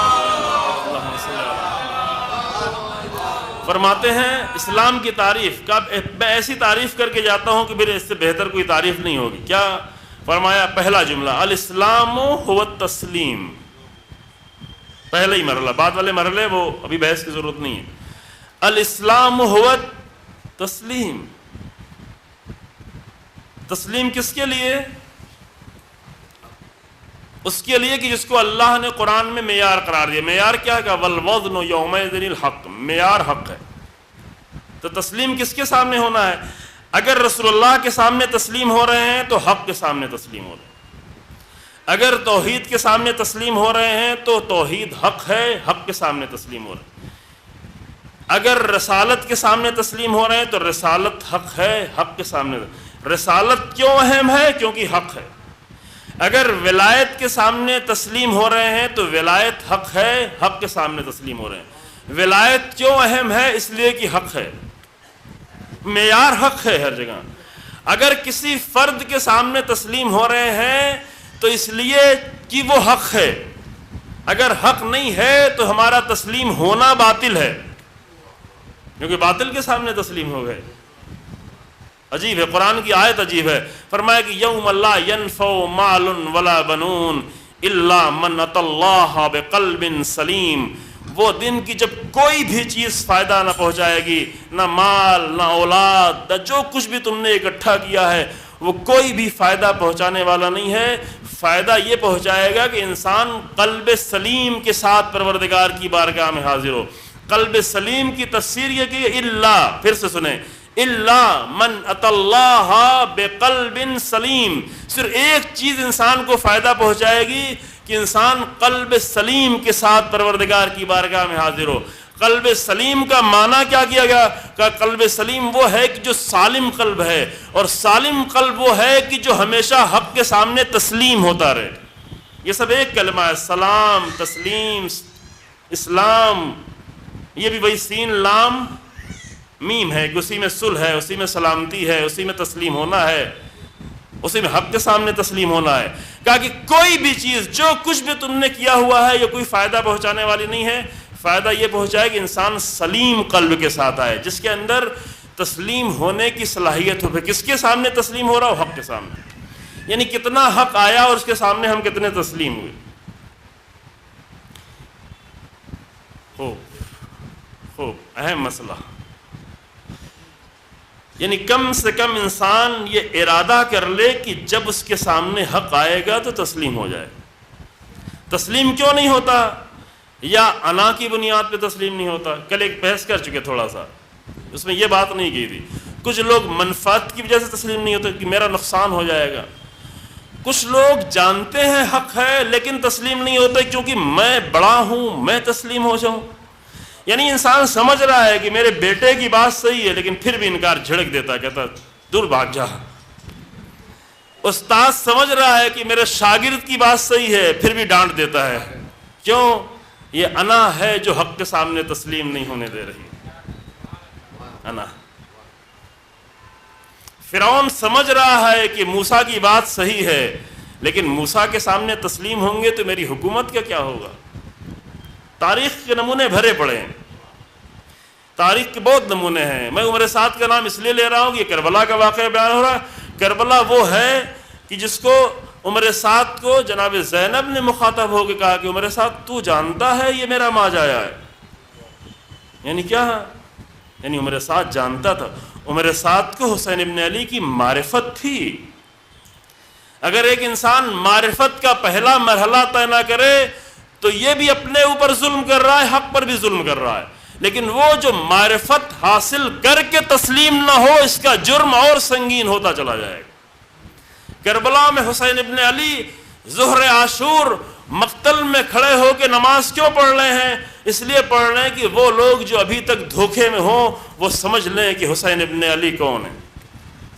فرماتے ہیں اسلام کی تعریف کا، میں ایسی تعریف کر کے جاتا ہوں کہ میرے اس سے بہتر کوئی تعریف نہیں ہوگی۔ کیا فرمایا؟ پہلا جملہ الاسلام هو التسلیم، پہلا ہی مرحلہ، بعد والے مرحلے وہ ابھی بحث کی ضرورت نہیں ہے۔ الاسلام هو التسلیم، تسلیم کس کے لیے؟ اس کے لیے کہ جس کو اللہ نے قرآن میں معیار قرار دیا۔ معیار کیا ہے؟ والوزن یومئذ الحق، معیار حق ہے۔ تو تسلیم کس کے سامنے ہونا ہے؟ اگر رسول اللہ کے سامنے تسلیم ہو رہے ہیں تو حق کے سامنے تسلیم ہو رہے ہیں، اگر توحید کے سامنے تسلیم ہو رہے ہیں تو توحید حق ہے، حق کے سامنے تسلیم ہو رہے ہیں، اگر رسالت کے سامنے تسلیم ہو رہے ہیں تو رسالت حق ہے، حق کے سامنے۔ رسالت کیوں اہم ہے؟ کیونکہ حق ہے۔ اگر ولایت کے سامنے تسلیم ہو رہے ہیں تو ولایت حق ہے، حق کے سامنے تسلیم ہو رہے ہیں۔ ولایت کیوں اہم ہے؟ اس لیے کہ حق ہے، معیار حق ہے ہر جگہ۔ اگر کسی فرد کے سامنے تسلیم ہو رہے ہیں تو اس لیے کہ وہ حق ہے، اگر حق نہیں ہے تو ہمارا تسلیم ہونا باطل ہے، کیونکہ باطل کے سامنے تسلیم ہو گئے۔ عجیب ہے، قرآن کی آیت عجیب ہے، فرمایا کہ یوم لا ینفع مال ولا بنون الا من اتى اللہ بقلب سلیم، وہ دن کی جب کوئی بھی چیز فائدہ نہ پہنچائے گی، نہ مال، نہ اولاد، نہ جو کچھ بھی تم نے اکٹھا کیا ہے وہ کوئی بھی فائدہ پہنچانے والا نہیں ہے۔ فائدہ یہ پہنچائے گا کہ انسان قلب سلیم کے ساتھ پروردگار کی بارگاہ میں حاضر ہو۔ قلب سلیم کی تفسیر یہ کہ اللہ، پھر سے سنیں، اللہ من اتی اللہ بقلب سلیم، صرف ایک چیز انسان کو فائدہ پہنچائے گی کہ انسان قلب سلیم کے ساتھ پروردگار کی بارگاہ میں حاضر ہو۔ قلب سلیم کا معنی کیا کیا گیا؟ کہ قلب سلیم وہ ہے کہ جو سالم قلب ہے، اور سالم قلب وہ ہے کہ جو ہمیشہ حق کے سامنے تسلیم ہوتا رہے۔ یہ سب ایک کلمہ ہے، سلام، تسلیم، اسلام، یہ بھی وہی سین لام میم ہے کہ اسی میں صلح ہے، اسی میں سلامتی ہے، اسی میں تسلیم ہونا ہے، اسی میں حق کے سامنے تسلیم ہونا ہے۔ کہا کہ کوئی بھی چیز، جو کچھ بھی تم نے کیا ہوا ہے، یہ کوئی فائدہ پہنچانے والی نہیں ہے۔ فائدہ یہ پہنچائے کہ انسان سلیم قلب کے ساتھ آئے، جس کے اندر تسلیم ہونے کی صلاحیت ہو۔ کس کے سامنے تسلیم ہو رہا ہو؟ حق کے سامنے، یعنی کتنا حق آیا اور اس کے سامنے ہم کتنے تسلیم ہوئے۔ خوب اہم مسئلہ، یعنی کم سے کم انسان یہ ارادہ کر لے کہ جب اس کے سامنے حق آئے گا تو تسلیم ہو جائے۔ تسلیم کیوں نہیں ہوتا؟ یا انا کی بنیاد پہ تسلیم نہیں ہوتا؟ کل ایک بحث کر چکے تھوڑا سا، اس میں یہ بات نہیں کی تھی۔ کچھ لوگ منفعت کی وجہ سے تسلیم نہیں ہوتے کہ میرا نقصان ہو جائے گا، کچھ لوگ جانتے ہیں حق ہے لیکن تسلیم نہیں ہوتے کیونکہ میں بڑا ہوں، میں تسلیم ہو جاؤں۔ یعنی انسان سمجھ رہا ہے کہ میرے بیٹے کی بات صحیح ہے لیکن پھر بھی انکار جھڑک دیتا ہے، کہتا دور بھاگ جا۔ استاد سمجھ رہا ہے کہ میرے شاگرد کی بات صحیح ہے پھر بھی ڈانٹ دیتا ہے، کیوں؟ یہ انا ہے جو حق کے سامنے تسلیم نہیں ہونے دے رہی، انا۔ فرعون سمجھ رہا ہے کہ موسیٰ کی بات صحیح ہے لیکن موسیٰ کے سامنے تسلیم ہوں گے تو میری حکومت کا کیا ہوگا؟ تاریخ کے نمونے بھرے پڑے ہیں، تاریخ کے بہت نمونے ہیں۔ میں عمر سعد کا نام اس لیے لے رہا ہوں کہ کربلا کا واقعہ بیان ہو رہا ہے۔ کربلا وہ ہے کہ جس کو عمر سعد کو جناب زینب نے مخاطب ہو کے کہا کہ عمر سعد تو جانتا ہے یہ میرا ماں جایا ہے۔ یعنی کیا؟ یعنی عمر سعد جانتا تھا، عمر سعد کو حسین ابن علی کی معرفت تھی۔ اگر ایک انسان معرفت کا پہلا مرحلہ طے نہ کرے تو یہ بھی اپنے اوپر ظلم کر رہا ہے، حق پر بھی ظلم کر رہا ہے۔ لیکن وہ جو معرفت حاصل کر کے تسلیم نہ ہو، اس کا جرم اور سنگین ہوتا چلا جائے گا۔ کربلا میں حسین ابن علی ظہر عاشور مقتل میں کھڑے ہو کے نماز کیوں پڑھ رہے ہیں؟ اس لیے پڑھ رہے ہیں کہ وہ لوگ جو ابھی تک دھوکے میں ہوں وہ سمجھ لیں کہ حسین ابن علی کون ہے،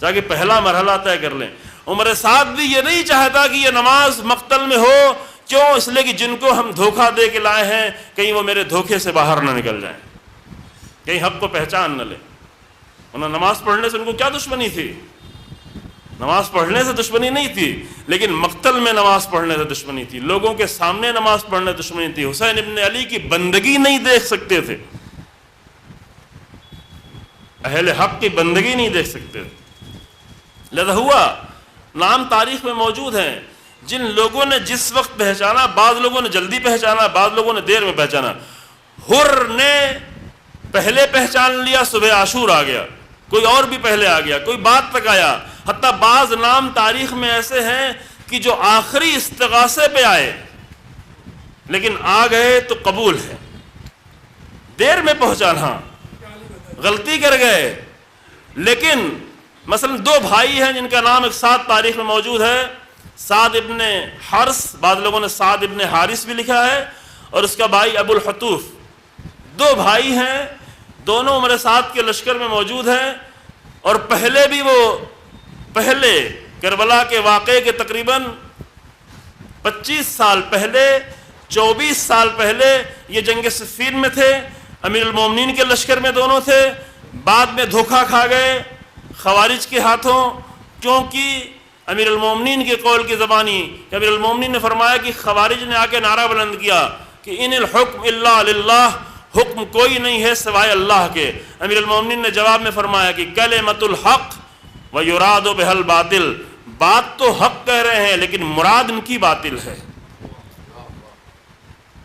تاکہ پہلا مرحلہ طے کر لیں۔ عمر سعد بھی یہ نہیں چاہتا کہ یہ نماز مقتل میں ہو، کیوں؟ اس لیے کہ جن کو ہم دھوکہ دے کے لائے ہیں کہیں وہ میرے دھوکے سے باہر نہ نکل جائیں، کہیں حق کو پہچان نہ لیں۔ انہوں نماز پڑھنے سے ان کو کیا دشمنی تھی؟ نماز پڑھنے سے دشمنی نہیں تھی، لیکن مقتل میں نماز پڑھنے سے دشمنی تھی، لوگوں کے سامنے نماز پڑھنے سے دشمنی تھی۔ حسین ابن علی کی بندگی نہیں دیکھ سکتے تھے، اہل حق کی بندگی نہیں دیکھ سکتے تھے۔ لہذا ہوا، نام تاریخ میں موجود ہیں، جن لوگوں نے جس وقت پہچانا، بعض لوگوں نے جلدی پہچانا، بعض لوگوں نے دیر میں پہچانا۔ حر نے پہلے پہچان لیا، صبح عاشور آ گیا، کوئی اور بھی پہلے آ گیا، کوئی بات تک آیا۔ حتیٰ بعض نام تاریخ میں ایسے ہیں کہ جو آخری استغاثے پہ آئے لیکن آ گئے تو قبول ہے، دیر میں پہنچانا، غلطی کر گئے۔ لیکن مثلا دو بھائی ہیں جن کا نام ایک ساتھ تاریخ میں موجود ہے، سعد ابن حرس، بعض لوگوں نے سعد ابن حارث بھی لکھا ہے، اور اس کا بھائی ابو الحتوف۔ دو بھائی ہیں، دونوں عمر سعد کے لشکر میں موجود ہیں، اور پہلے بھی وہ پہلے کربلا کے واقعے کے تقریباً 25 سال پہلے، 24 سال پہلے یہ جنگ صفین میں تھے، امیر المومنین کے لشکر میں دونوں تھے۔ بعد میں دھوکہ کھا گئے خوارج کے ہاتھوں، کیونکہ امیر المومنین کے قول کی زبانی کہ امیر المومنین نے فرمایا کہ خوارج نے آ کے نعرہ بلند کیا کہ ان الحکم الا للہ، حکم کوئی نہیں ہے سوائے اللہ کے۔ امیر المومنین نے جواب میں فرمایا کہ کلمۃ الحق ویراد بہا الباطل، بات تو حق کہہ رہے ہیں لیکن مراد ان کی باطل ہے۔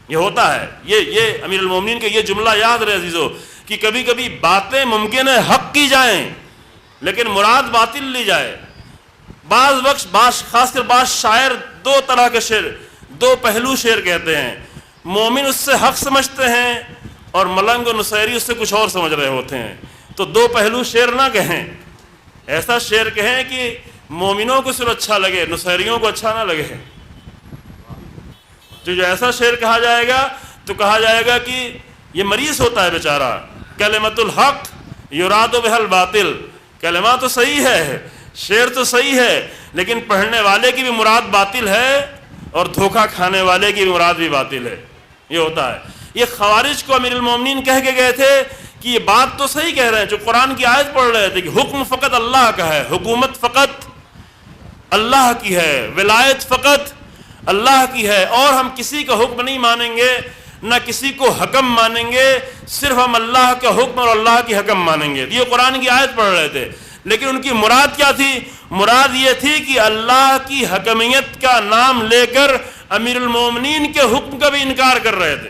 یہ ہوتا ہے، یہ امیر المومنین کے یہ جملہ یاد رہے عزیزو کہ کبھی کبھی باتیں ممکن ہے حق کی جائیں لیکن مراد باطل لی جائے۔ بعض وقت خاص کر بعض شاعر دو طرح کے شعر، دو پہلو شعر کہتے ہیں، مومن اس سے حق سمجھتے ہیں اور ملنگ و نصیری اس سے کچھ اور سمجھ رہے ہوتے ہیں۔ تو دو پہلو شعر نہ کہیں، ایسا شعر کہیں کہ مومنوں کو صرف اچھا لگے، نصیریوں کو اچھا نہ لگے۔ جو ایسا شعر کہا جائے گا تو کہا جائے گا کہ یہ مریض ہوتا ہے بیچارہ۔ کلمۃ الحق یراد بہا الباطل، کلمہ تو صحیح ہے، شعر تو صحیح ہے، لیکن پڑھنے والے کی بھی مراد باطل ہے اور دھوکہ کھانے والے کی بھی مراد بھی باطل ہے۔ یہ ہوتا ہے۔ یہ خوارج کو امیر المومنین کہہ کے گئے تھے کہ یہ بات تو صحیح کہہ رہے ہیں، جو قرآن کی آیت پڑھ رہے تھے کہ حکم فقط اللہ کا ہے، حکومت فقط اللہ کی ہے، ولایت فقط اللہ کی ہے، اور ہم کسی کا حکم نہیں مانیں گے، نہ کسی کو حکم مانیں گے، صرف ہم اللہ کا حکم اور اللہ کی حکم مانیں گے۔ یہ قرآن کی آیت پڑھ رہے تھے، لیکن ان کی مراد کیا تھی؟ مراد یہ تھی کہ اللہ کی حکمیت کا نام لے کر امیر المومنین کے حکم کا بھی انکار کر رہے تھے۔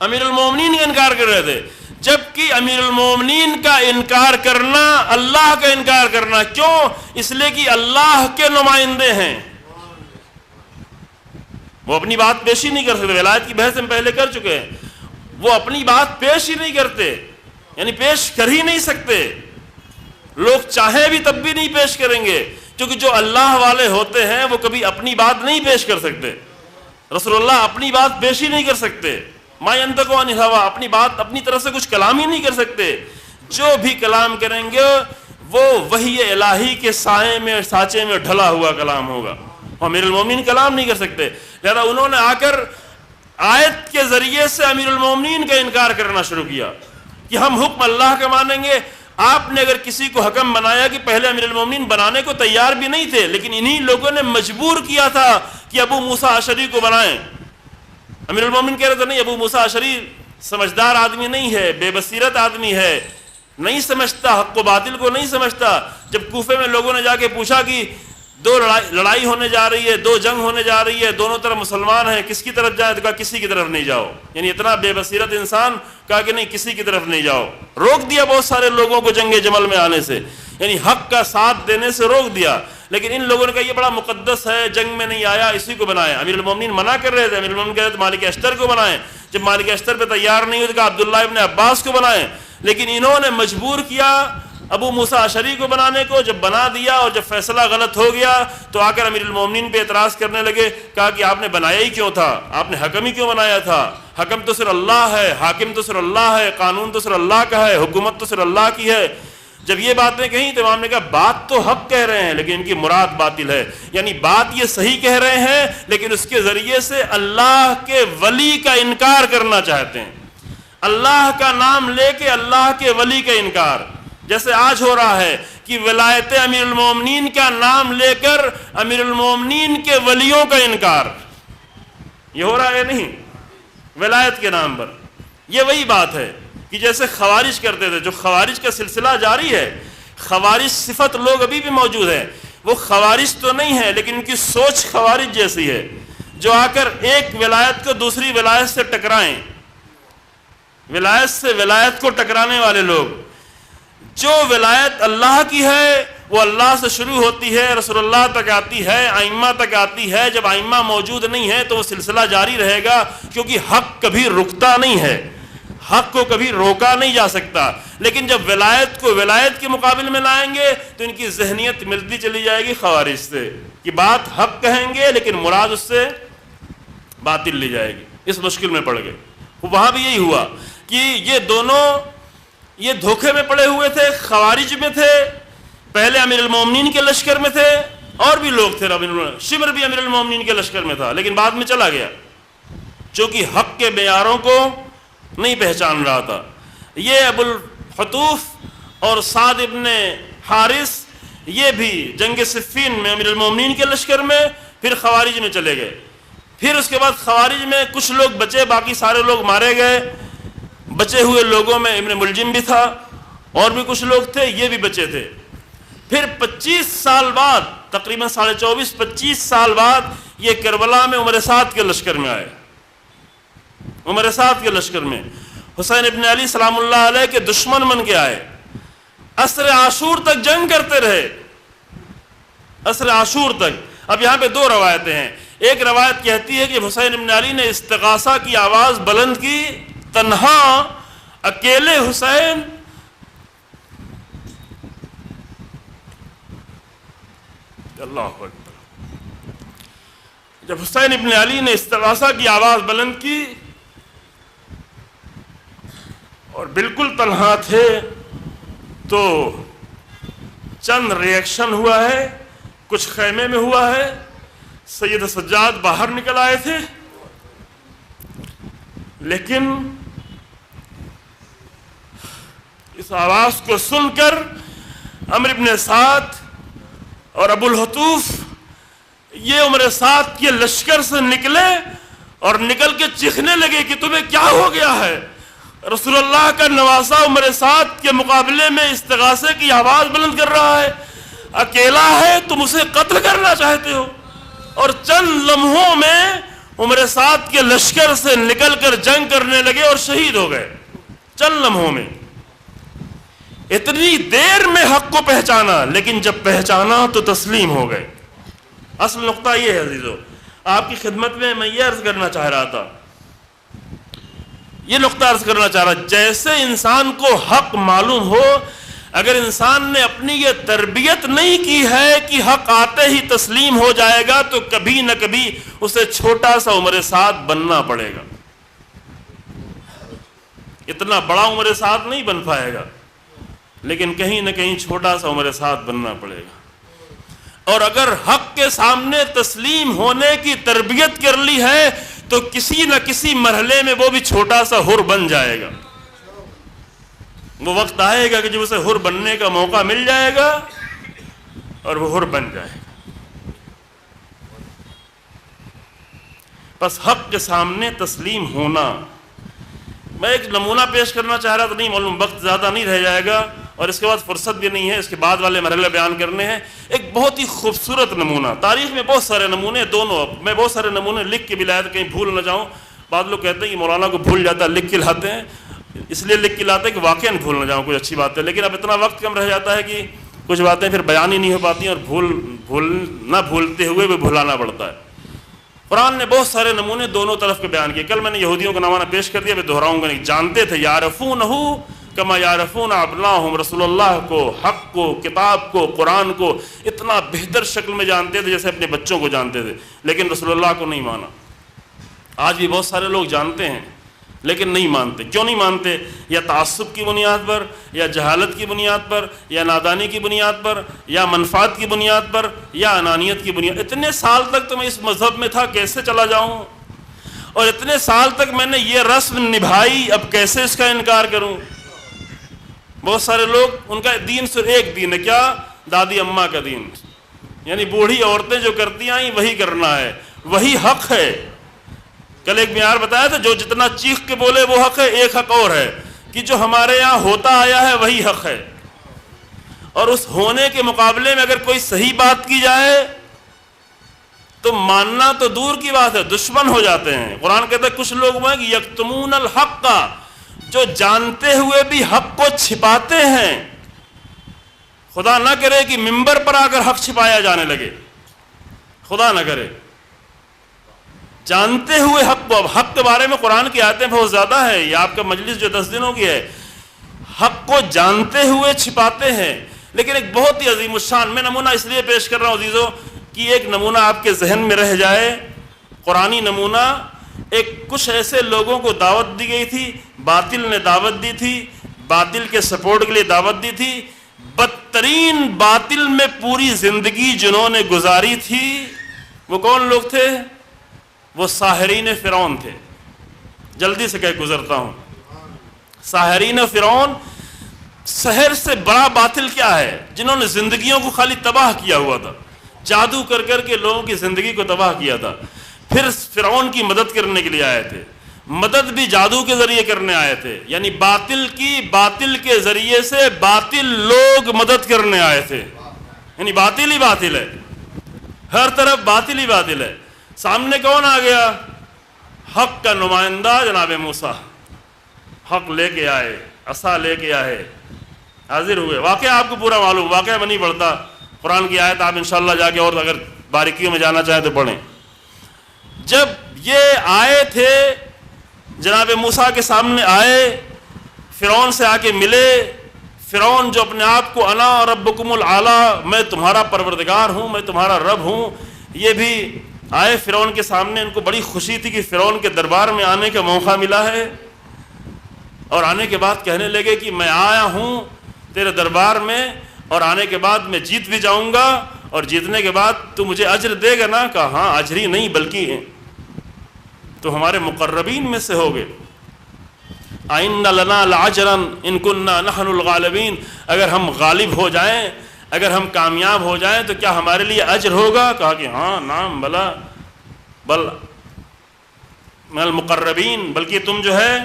امیر المومنین کا انکار کر رہے تھے، جبکہ امیر المومنین کا انکار کرنا اللہ کا انکار کرنا، کیوں؟ اس لیے کہ اللہ کے نمائندے ہیں، وہ اپنی بات پیش ہی نہیں کر سکتے۔ ولایت کی بحث ہم پہلے کر چکے ہیں، وہ اپنی بات پیش ہی نہیں کرتے، یعنی پیش کر ہی نہیں سکتے، لوگ چاہیں بھی تب بھی نہیں پیش کریں گے، کیونکہ جو اللہ والے ہوتے ہیں وہ کبھی اپنی بات نہیں پیش کر سکتے۔ رسول اللہ اپنی بات پیش ہی نہیں کر سکتے، ما ينطق عن الهوى، اپنی بات اپنی طرف سے کچھ کلام ہی نہیں کر سکتے، جو بھی کلام کریں گے وہ وحی الہی کے سائے میں سانچے میں ڈھلا ہوا کلام ہوگا، امیر المومنین کلام نہیں کر سکتے۔ لہذا انہوں نے آ کر آیت کے ذریعے سے امیر المومنین کا انکار کرنا شروع کیا کہ ہم حکم اللہ کا مانیں گے۔ آپ نے اگر کسی کو حکم بنایا کہ پہلے امیر المومنین بنانے کو تیار بھی نہیں تھے، لیکن انہی لوگوں نے مجبور کیا تھا کہ ابو موسیٰ اشعری کو بنائیں۔ امیر المومنین کہہ رہے تھے نہیں، ابو موسیٰ اشعری سمجھدار آدمی نہیں ہے، بے بصیرت آدمی ہے، نہیں سمجھتا، حق و باطل کو نہیں سمجھتا۔ جب کوفے میں لوگوں نے جا کے پوچھا کہ دو لڑائی ہونے جا رہی ہے، دو جنگ ہونے جا رہی ہے، دونوں طرف مسلمان ہیں، کس کی طرف جائیں؟ تو کہا کسی کی طرف نہیں جاؤ، یعنی اتنا بے بصیرت انسان، کہا کہ نہیں کسی کی طرف نہیں جاؤ، روک دیا بہت سارے لوگوں کو جنگ جمل میں آنے سے، یعنی حق کا ساتھ دینے سے روک دیا۔ لیکن ان لوگوں نے کہا یہ بڑا مقدس ہے، جنگ میں نہیں آیا، اسی کو بنائے۔ امیر المومنین منع کر رہے تھے، امیر المومنین کہہ رہے تھے مالک اشتر کو بنائیں۔ جب مالک اشتر پہ تیار نہیں ہوئے تو کہا عبداللہ ابن عباس کو بنائیں، لیکن انہوں نے مجبور کیا ابو موسیٰ اشعری کو بنانے کو۔ جب بنا دیا اور جب فیصلہ غلط ہو گیا تو آ کر امیر المومنین پہ اعتراض کرنے لگے، کہا کہ آپ نے بنایا ہی کیوں تھا، آپ نے حکم ہی کیوں بنایا تھا؟ حکم تو صرف اللہ ہے، حاکم تو صرف اللہ ہے، قانون تو صرف اللہ کا ہے، حکومت تو صرف اللہ کی ہے۔ جب یہ باتیں کہیں تو امام نے کہا بات تو حق کہہ رہے ہیں لیکن ان کی مراد باطل ہے، یعنی بات یہ صحیح کہہ رہے ہیں لیکن اس کے ذریعے سے اللہ کے ولی کا انکار کرنا چاہتے ہیں، اللہ کا نام لے کے اللہ کے ولی کا انکار، جیسے آج ہو رہا ہے کہ ولایت امیر المومنین کا نام لے کر امیر المومنین کے ولیوں کا انکار، یہ ہو رہا ہے نہیں ولایت کے نام پر۔ یہ وہی بات ہے کہ جیسے خوارج کرتے تھے، جو خوارج کا سلسلہ جاری ہے، خوارج صفت لوگ ابھی بھی موجود ہیں، وہ خوارج تو نہیں ہے لیکن ان کی سوچ خوارج جیسی ہے، جو آ کر ایک ولایت کو دوسری ولایت سے ٹکرائیں، ولایت سے ولایت کو ٹکرانے والے لوگ۔ جو ولایت اللہ کی ہے وہ اللہ سے شروع ہوتی ہے، رسول اللہ تک آتی ہے، ائمہ تک آتی ہے۔ جب ائمہ موجود نہیں ہے تو وہ سلسلہ جاری رہے گا، کیونکہ حق کبھی رکتا نہیں ہے، حق کو کبھی روکا نہیں جا سکتا۔ لیکن جب ولایت کو ولایت کے مقابل میں لائیں گے تو ان کی ذہنیت ملتی چلی جائے گی خوارج سے، کہ بات حق کہیں گے لیکن مراد اس سے باطل لی جائے گی، اس مشکل میں پڑ گئے۔ وہاں بھی یہی ہوا کہ یہ دونوں یہ دھوکے میں پڑے ہوئے تھے، خوارج میں تھے، پہلے امیر المومنین کے لشکر میں تھے، اور بھی لوگ تھے، شمر بھی امیر المومنین کے لشکر میں تھا لیکن بعد میں چلا گیا چونکہ حق کے معیاروں کو نہیں پہچان رہا تھا۔ یہ ابو الحطوف اور سعد ابن حارث یہ بھی جنگ صفین میں امیر المومنین کے لشکر میں، پھر خوارج میں چلے گئے۔ پھر اس کے بعد خوارج میں کچھ لوگ بچے، باقی سارے لوگ مارے گئے۔ بچے ہوئے لوگوں میں ابن ملجم بھی تھا اور بھی کچھ لوگ تھے، یہ بھی بچے تھے۔ پھر 25 سال بعد، تقریباً 24-25 سال بعد یہ کربلا میں عمر سعد کے لشکر میں آئے۔ عمر سعد کے لشکر میں حسین ابن علی سلام اللہ علیہ کے دشمن بن کے آئے، عصر عاشور تک جنگ کرتے رہے، عصر عاشور تک۔ اب یہاں پہ دو روایتیں ہیں، ایک روایت کہتی ہے کہ حسین ابن علی نے استغاثہ کی آواز بلند کی، تنہا اکیلے حسین اللہ اکبر، جب حسین ابن علی نے استغاثہ کی آواز بلند کی اور بالکل تنہا تھے تو چند ریئیکشن ہوا ہے، کچھ خیمے میں ہوا ہے۔ سید سجاد باہر نکل آئے تھے لیکن اس آواز کو سن کر عمرو بن سعد اور ابو الحطوف یہ عمر سعد کے لشکر سے نکلے اور نکل کے چیخنے لگے کہ تمہیں کیا ہو گیا ہے؟ رسول اللہ کا نواسا عمر سعد کے مقابلے میں استغاثے کی آواز بلند کر رہا ہے، اکیلا ہے، تم اسے قتل کرنا چاہتے ہو۔ اور چند لمحوں میں عمر سعد کے لشکر سے نکل کر جنگ کرنے لگے اور شہید ہو گئے چند لمحوں میں. اتنی دیر میں حق کو پہچانا، لیکن جب پہچانا تو تسلیم ہو گئے. اصل نقطہ یہ ہے عزیزو، آپ کی خدمت میں یہ عرض کرنا چاہ رہا تھا، یہ نقطہ عرض کرنا چاہ رہا، جیسے انسان کو حق معلوم ہو، اگر انسان نے اپنی یہ تربیت نہیں کی ہے کہ حق آتے ہی تسلیم ہو جائے گا، تو کبھی نہ کبھی اسے چھوٹا سا عمر سعد بننا پڑے گا. اتنا بڑا عمر سعد نہیں بن پائے گا، لیکن کہیں نہ کہیں چھوٹا سا عمر سعد بننا پڑے گا. اور اگر حق کے سامنے تسلیم ہونے کی تربیت کر لی ہے تو کسی نہ کسی مرحلے میں وہ بھی چھوٹا سا حر بن جائے گا. وہ وقت آئے گا کہ جب اسے حر بننے کا موقع مل جائے گا اور وہ حر بن جائے گا. بس حق کے سامنے تسلیم ہونا. میں ایک نمونہ پیش کرنا چاہ رہا تھا، نہیں معلوم وقت زیادہ نہیں رہ جائے گا اور اس کے بعد فرصت بھی نہیں ہے، اس کے بعد والے مرحلے بیان کرنے ہیں. ایک بہت ہی خوبصورت نمونہ، تاریخ میں بہت سارے نمونے دونوں، میں بہت سارے نمونے لکھ کے بھی لایا تھا کہیں بھول نہ جاؤں. بعض لوگ کہتے ہیں کہ مولانا کو بھول جاتا ہے، لکھ کے لاتے ہیں، اس لیے لکھ کے لاتے ہیں کہ واقعاً بھول نہ جاؤں، کوئی اچھی بات ہے. لیکن اب اتنا وقت کم رہ جاتا ہے کہ کچھ باتیں پھر بیان ہی نہیں ہو پاتی ہیں اور نہ بھولتے ہوئے بھی بھلانا پڑتا ہے. قرآن نے بہت سارے نمونے دونوں طرف کے بیان کیے. کل میں نے یہودیوں کا نمونہ پیش کر دیا، میں دہراؤں گا نہیں. جانتے تھے یعرفونہ کما یعرفون ابناءہم، رسول اللہ کو، حق کو، کتاب کو، قرآن کو اتنا بہتر شکل میں جانتے تھے جیسے اپنے بچوں کو جانتے تھے، لیکن رسول اللہ کو نہیں مانا. آج بھی بہت سارے لوگ جانتے ہیں لیکن نہیں مانتے. کیوں نہیں مانتے؟ یا تعصب کی بنیاد پر، یا جہالت کی بنیاد پر، یا نادانی کی بنیاد پر، یا منفعت کی بنیاد پر، یا انانیت کی بنیاد. اتنے سال تک تو میں اس مذہب میں تھا، کیسے چلا جاؤں؟ اور اتنے سال تک میں نے یہ رسم نبھائی، اب کیسے اس کا انکار کروں؟ بہت سارے لوگ، ان کا دین صرف ایک دین ہے، کیا؟ دادی اماں کا دین، یعنی بوڑھی عورتیں جو کرتی آئیں وہی کرنا ہے، وہی حق ہے. کل ایک معیار بتایا تھا، جو جتنا چیخ کے بولے وہ حق ہے. ایک حق اور ہے کہ جو ہمارے یہاں ہوتا آیا ہے وہی حق ہے، اور اس ہونے کے مقابلے میں اگر کوئی صحیح بات کی جائے تو ماننا تو دور کی بات ہے، دشمن ہو جاتے ہیں. قرآن کہتا ہے کچھ لوگ ہیں کہ یکتمون الحق، جو جانتے ہوئے بھی حق کو چھپاتے ہیں. خدا نہ کرے کہ منبر پر آ کر حق چھپایا جانے لگے، خدا نہ کرے. جانتے ہوئے حق کو، اب حق کے بارے میں قرآن کی آیتیں بہت زیادہ ہے. یہ آپ کا مجلس جو 10 دنوں کی ہے، حق کو جانتے ہوئے چھپاتے ہیں. لیکن ایک بہت ہی عظیم الشان، میں نمونہ اس لیے پیش کر رہا ہوں عزیزو کہ ایک نمونہ آپ کے ذہن میں رہ جائے. قرآنی نمونہ، ایک کچھ ایسے لوگوں کو دعوت دی گئی تھی، باطل نے دعوت دی تھی، باطل کے سپورٹ کے لیے دعوت دی تھی. بدترین باطل میں پوری زندگی جنہوں نے گزاری تھی وہ کون لوگ تھے؟ وہ ساحرین فرعون تھے. جلدی سے کہہ گزرتا ہوں. ساحرین فرعون، سحر سے بڑا باطل کیا ہے؟ جنہوں نے زندگیوں کو خالی تباہ کیا ہوا تھا، جادو کر کر کے لوگوں کی زندگی کو تباہ کیا تھا. پھر فرعون کی مدد کرنے کے لیے آئے تھے، مدد بھی جادو کے ذریعے کرنے آئے تھے. یعنی باطل کے ذریعے سے باطل لوگ مدد کرنے آئے تھے. یعنی باطل ہی باطل ہے، ہر طرف باطل ہی باطل ہے. سامنے کون آ گیا؟ حق کا نمائندہ جناب موسیٰ. حق لے کے آئے، عصا لے کے آئے، حاضر ہوئے. واقعہ آپ کو پورا معلوم، واقعہ میں نہیں پڑھتا. قرآن کی آیت آپ انشاءاللہ جا کے اور اگر باریکیوں میں جانا چاہیں تو پڑھیں. جب یہ آئے تھے جناب موسیٰ کے سامنے آئے، فرعون سے آ کے ملے. فرعون جو اپنے آپ کو انا ربکم الاعلی، میں تمہارا پروردگار ہوں، میں تمہارا رب ہوں، یہ بھی آئے فرعون کے سامنے. ان کو بڑی خوشی تھی کہ فرعون کے دربار میں آنے کا موقع ملا ہے، اور آنے کے بعد کہنے لگے کہ میں آیا ہوں تیرے دربار میں، اور آنے کے بعد میں جیت بھی جاؤں گا، اور جیتنے کے بعد تو مجھے اجر دے گا نا؟ کہا ہاں، اجر ہی نہیں بلکہ تو ہمارے مقربین میں سے ہوگے. اَإِنَّ لَنَا لَأَجْرًا إِن كُنَّا نَحْنُ الْغَالِبِينَ، اگر ہم غالب ہو جائیں، اگر ہم کامیاب ہو جائیں تو کیا ہمارے لیے اجر ہوگا؟ کہا کہ ہاں، نام بلا، بل من المقربین، بلکہ تم جو ہے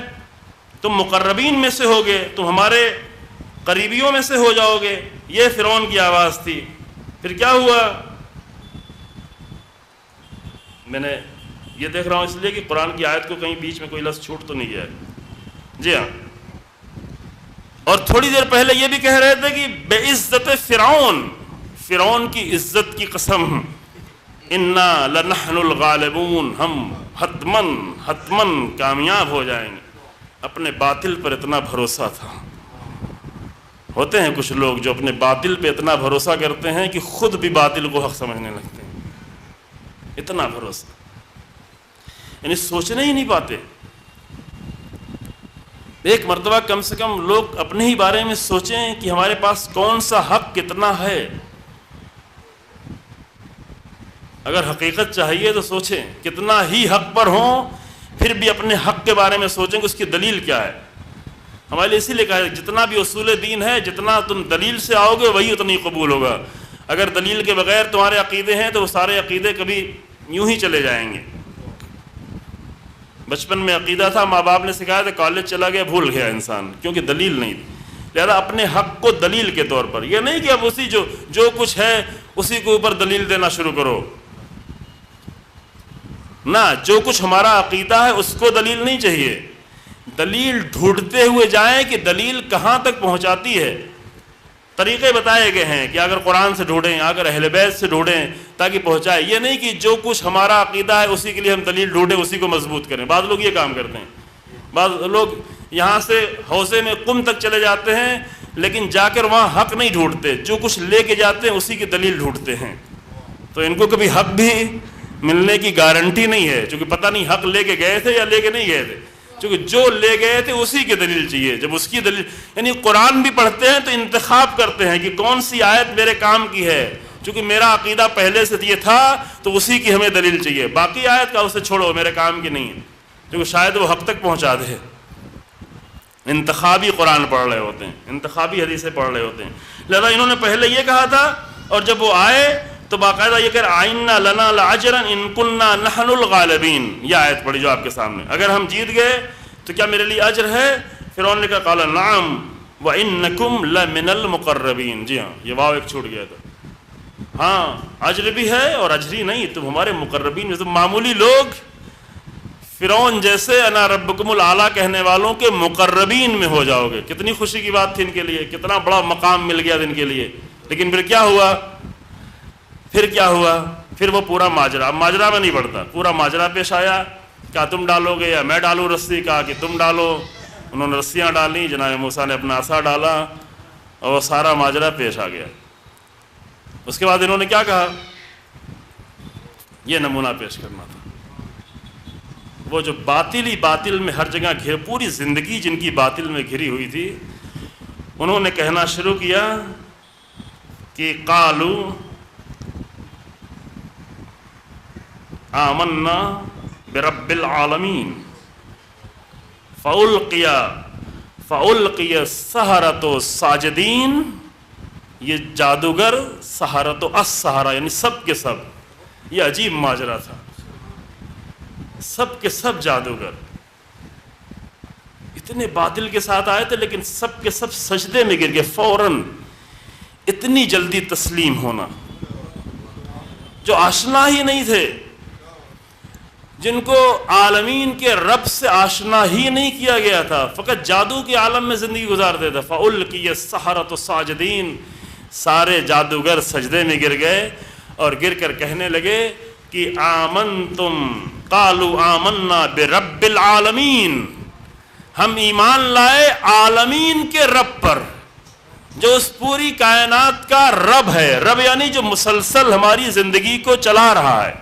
تم مقربین میں سے ہوگے، تم ہمارے قریبیوں میں سے ہو جاؤ گے. یہ فرعون کی آواز تھی. پھر کیا ہوا؟ میں نے یہ دیکھ رہا ہوں اس لیے کہ قرآن کی آیت کو کہیں بیچ میں کوئی لفظ چھوٹ تو نہیں گیا ہے. جی ہاں. اور تھوڑی دیر پہلے یہ بھی کہہ رہے تھے کہ بے عزت فرعون کی عزت کی قسم، انا لنحن الغالبون، ہم حتمن کامیاب ہو جائیں گے. اپنے باطل پر اتنا بھروسہ تھا. ہوتے ہیں کچھ لوگ جو اپنے باطل پہ اتنا بھروسہ کرتے ہیں کہ خود بھی باطل کو حق سمجھنے لگتے ہیں. اتنا بھروسہ، یعنی سوچنے ہی نہیں پاتے. ایک مرتبہ کم سے کم لوگ اپنے ہی بارے میں سوچیں کہ ہمارے پاس کون سا حق کتنا ہے. اگر حقیقت چاہیے تو سوچیں کتنا ہی حق پر ہوں، پھر بھی اپنے حق کے بارے میں سوچیں کہ اس کی دلیل کیا ہے. ہمارے لیے اسی لیے کہا ہے جتنا بھی اصول دین ہے، جتنا تم دلیل سے آؤ گے وہی اتنی قبول ہوگا. اگر دلیل کے بغیر تمہارے عقیدے ہیں تو وہ سارے عقیدے کبھی یوں ہی چلے جائیں گے. بچپن میں عقیدہ تھا، ماں باپ نے سکھایا تھا، کالج چلا گیا بھول گیا انسان، کیونکہ دلیل نہیں تھی. لہذا اپنے حق کو دلیل کے طور پر، یہ نہیں کہ اب اسی جو کچھ ہے اسی کے اوپر دلیل دینا شروع کرو. نہ، جو کچھ ہمارا عقیدہ ہے اس کو دلیل نہیں چاہیے. دلیل ڈھونڈتے ہوئے جائیں کہ دلیل کہاں تک پہنچاتی ہے. طریقے بتائے گئے ہیں کہ اگر قرآن سے ڈھونڈیں، اگر اہل بیت سے ڈھونڈیں تاکہ پہنچائے. یہ نہیں کہ جو کچھ ہمارا عقیدہ ہے اسی کے لیے ہم دلیل ڈھونڈیں، اسی کو مضبوط کریں. بعض لوگ یہ کام کرتے ہیں. بعض لوگ یہاں سے حوضے میں قم تک چلے جاتے ہیں لیکن جا کر وہاں حق نہیں ڈھونڈتے، جو کچھ لے کے جاتے ہیں اسی کی دلیل ڈھونڈتے ہیں. تو ان کو کبھی حق بھی ملنے کی گارنٹی نہیں ہے، چونکہ پتہ نہیں حق لے کے گئے تھے یا لے کے نہیں گئے تھے. چونکہ جو لے گئے تھے اسی کی دلیل چاہیے. جب اس کی دلیل، یعنی قرآن بھی پڑھتے ہیں تو انتخاب کرتے ہیں کہ کون سی آیت میرے کام کی ہے. چونکہ میرا عقیدہ پہلے سے یہ تھا تو اسی کی ہمیں دلیل چاہیے. باقی آیت کا اسے چھوڑو، میرے کام کی نہیں ہے، کیونکہ شاید وہ حق تک پہنچا دے. انتخابی قرآن پڑھ رہے ہوتے ہیں، انتخابی حدیثیں پڑھ رہے ہوتے ہیں. لہذا انہوں نے پہلے یہ کہا تھا، اور جب وہ آئے تو باقاعدہ یہ کہ آئنا لنا لاجرا ان کننا نحن الغالبین. یہ آیت پڑھی جو آپ کے سامنے، اگر ہم جیت گئے تو کیا میرے لیے اجر ہے؟ فرعون نے کہا قال نعم وانکم لمن المقربین. جی ہاں، یہ واو ایک چھوٹ گیا تھا. ہاں، اجر بھی ہے اور اجری نہیں، تم ہمارے مقربین میں. تم معمولی لوگ فرعون جیسے انا ربکم الاعلیٰ کہنے والوں کے مقربین میں ہو جاؤ گے. کتنی خوشی کی بات تھی ان کے لیے، کتنا بڑا مقام مل گیا ان کے لیے. لیکن پھر کیا ہوا؟ پھر وہ پورا ماجرا، اب ماجرا میں نہیں پڑتا، پورا ماجرا پیش آیا. کہا تم ڈالو گے یا میں ڈالوں رسی؟ کہا کہ تم ڈالو. انہوں نے رسیاں ڈالیں، جناب موسیٰ نے اپنا عصا ڈالا اور وہ سارا ماجرا پیش آ گیا. اس کے بعد انہوں نے کیا کہا؟ یہ نمونہ پیش کرنا تھا. وہ جو باطل میں ہر جگہ پوری زندگی جن کی باطل میں گھری ہوئی تھی، انہوں نے کہنا شروع کیا کہ قالوا آمنا برب العالمین فألقی السحرۃ ساجدین. یہ جادوگر سحرۃ السحرہ یعنی سب کے سب، یہ عجیب ماجرا تھا. سب کے سب جادوگر اتنے باطل کے ساتھ آئے تھے لیکن سب کے سب سجدے میں گر گئے فوراً. اتنی جلدی تسلیم ہونا. جو آشنا ہی نہیں تھے، جن کو عالمین کے رب سے آشنا ہی نہیں کیا گیا تھا، فقط جادو کے عالم میں زندگی گزارتے تھے. فألقی السحرۃ ساجدین. سارے جادوگر سجدے میں گر گئے اور گر کر کہنے لگے کہ آمنتم، قالوا آمنا برب العالمین. ہم ایمان لائے عالمین کے رب پر، جو اس پوری کائنات کا رب ہے. رب یعنی جو مسلسل ہماری زندگی کو چلا رہا ہے.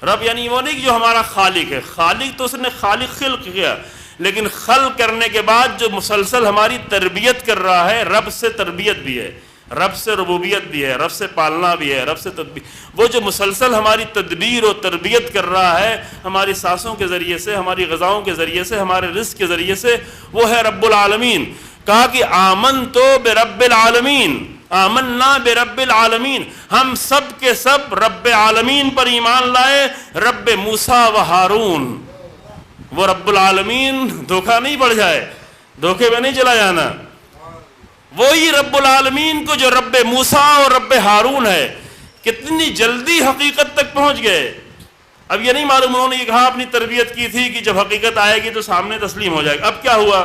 رب یعنی وہ نہیں جو ہمارا خالق ہے. خالق تو اس نے خالق خلق کیا، لیکن خلق کرنے کے بعد جو مسلسل ہماری تربیت کر رہا ہے، رب سے تربیت بھی ہے، رب سے ربوبیت بھی ہے، رب سے پالنا بھی ہے، رب سے تدبیر. وہ جو مسلسل ہماری تدبیر و تربیت کر رہا ہے، ہماری سانسوں کے ذریعے سے، ہماری غذاؤں کے ذریعے سے، ہمارے رزق کے ذریعے سے، وہ ہے رب العالمین. کہا کہ آمنتو برب العالمین، آمنا برب العالمین. ہم سب کے سب رب عالمین پر ایمان لائے، رب موسیٰ و ہارون. وہ رب العالمین دھوکہ نہیں پڑ جائے، دھوکے میں نہیں چلا جانا. وہی رب العالمین کو جو رب موسیٰ اور رب ہارون ہے. کتنی جلدی حقیقت تک پہنچ گئے. اب یہ نہیں معلوم انہوں نے یہ کہا اپنی تربیت کی تھی کہ جب حقیقت آئے گی تو سامنے تسلیم ہو جائے گا. اب کیا ہوا؟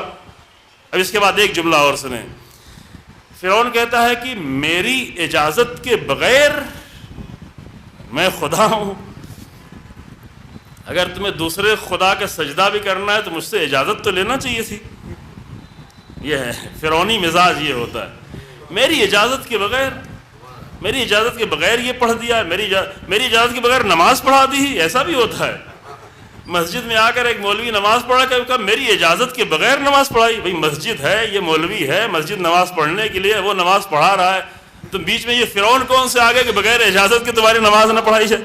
اب اس کے بعد ایک جملہ اور سنیں. فرعون کہتا ہے کہ میری اجازت کے بغیر میں خدا ہوں. اگر تمہیں دوسرے خدا کا سجدہ بھی کرنا ہے تو مجھ سے اجازت تو لینا چاہیے تھی. یہ ہے فرعونی مزاج، یہ ہوتا ہے میری اجازت کے بغیر یہ پڑھ دیا، میری اجازت کے بغیر نماز پڑھا دی. ایسا بھی ہوتا ہے، مسجد میں آ کر ایک مولوی نماز پڑھا کر کہا میری اجازت کے بغیر نماز پڑھائی. بھئی مسجد ہے، یہ مولوی ہے، مسجد نماز پڑھنے کے لیے، وہ نماز پڑھا رہا ہے، تو بیچ میں یہ فرعون کون سے آ گئے کہ بغیر اجازت کے تمہاری نماز نہ پڑھائی جائے؟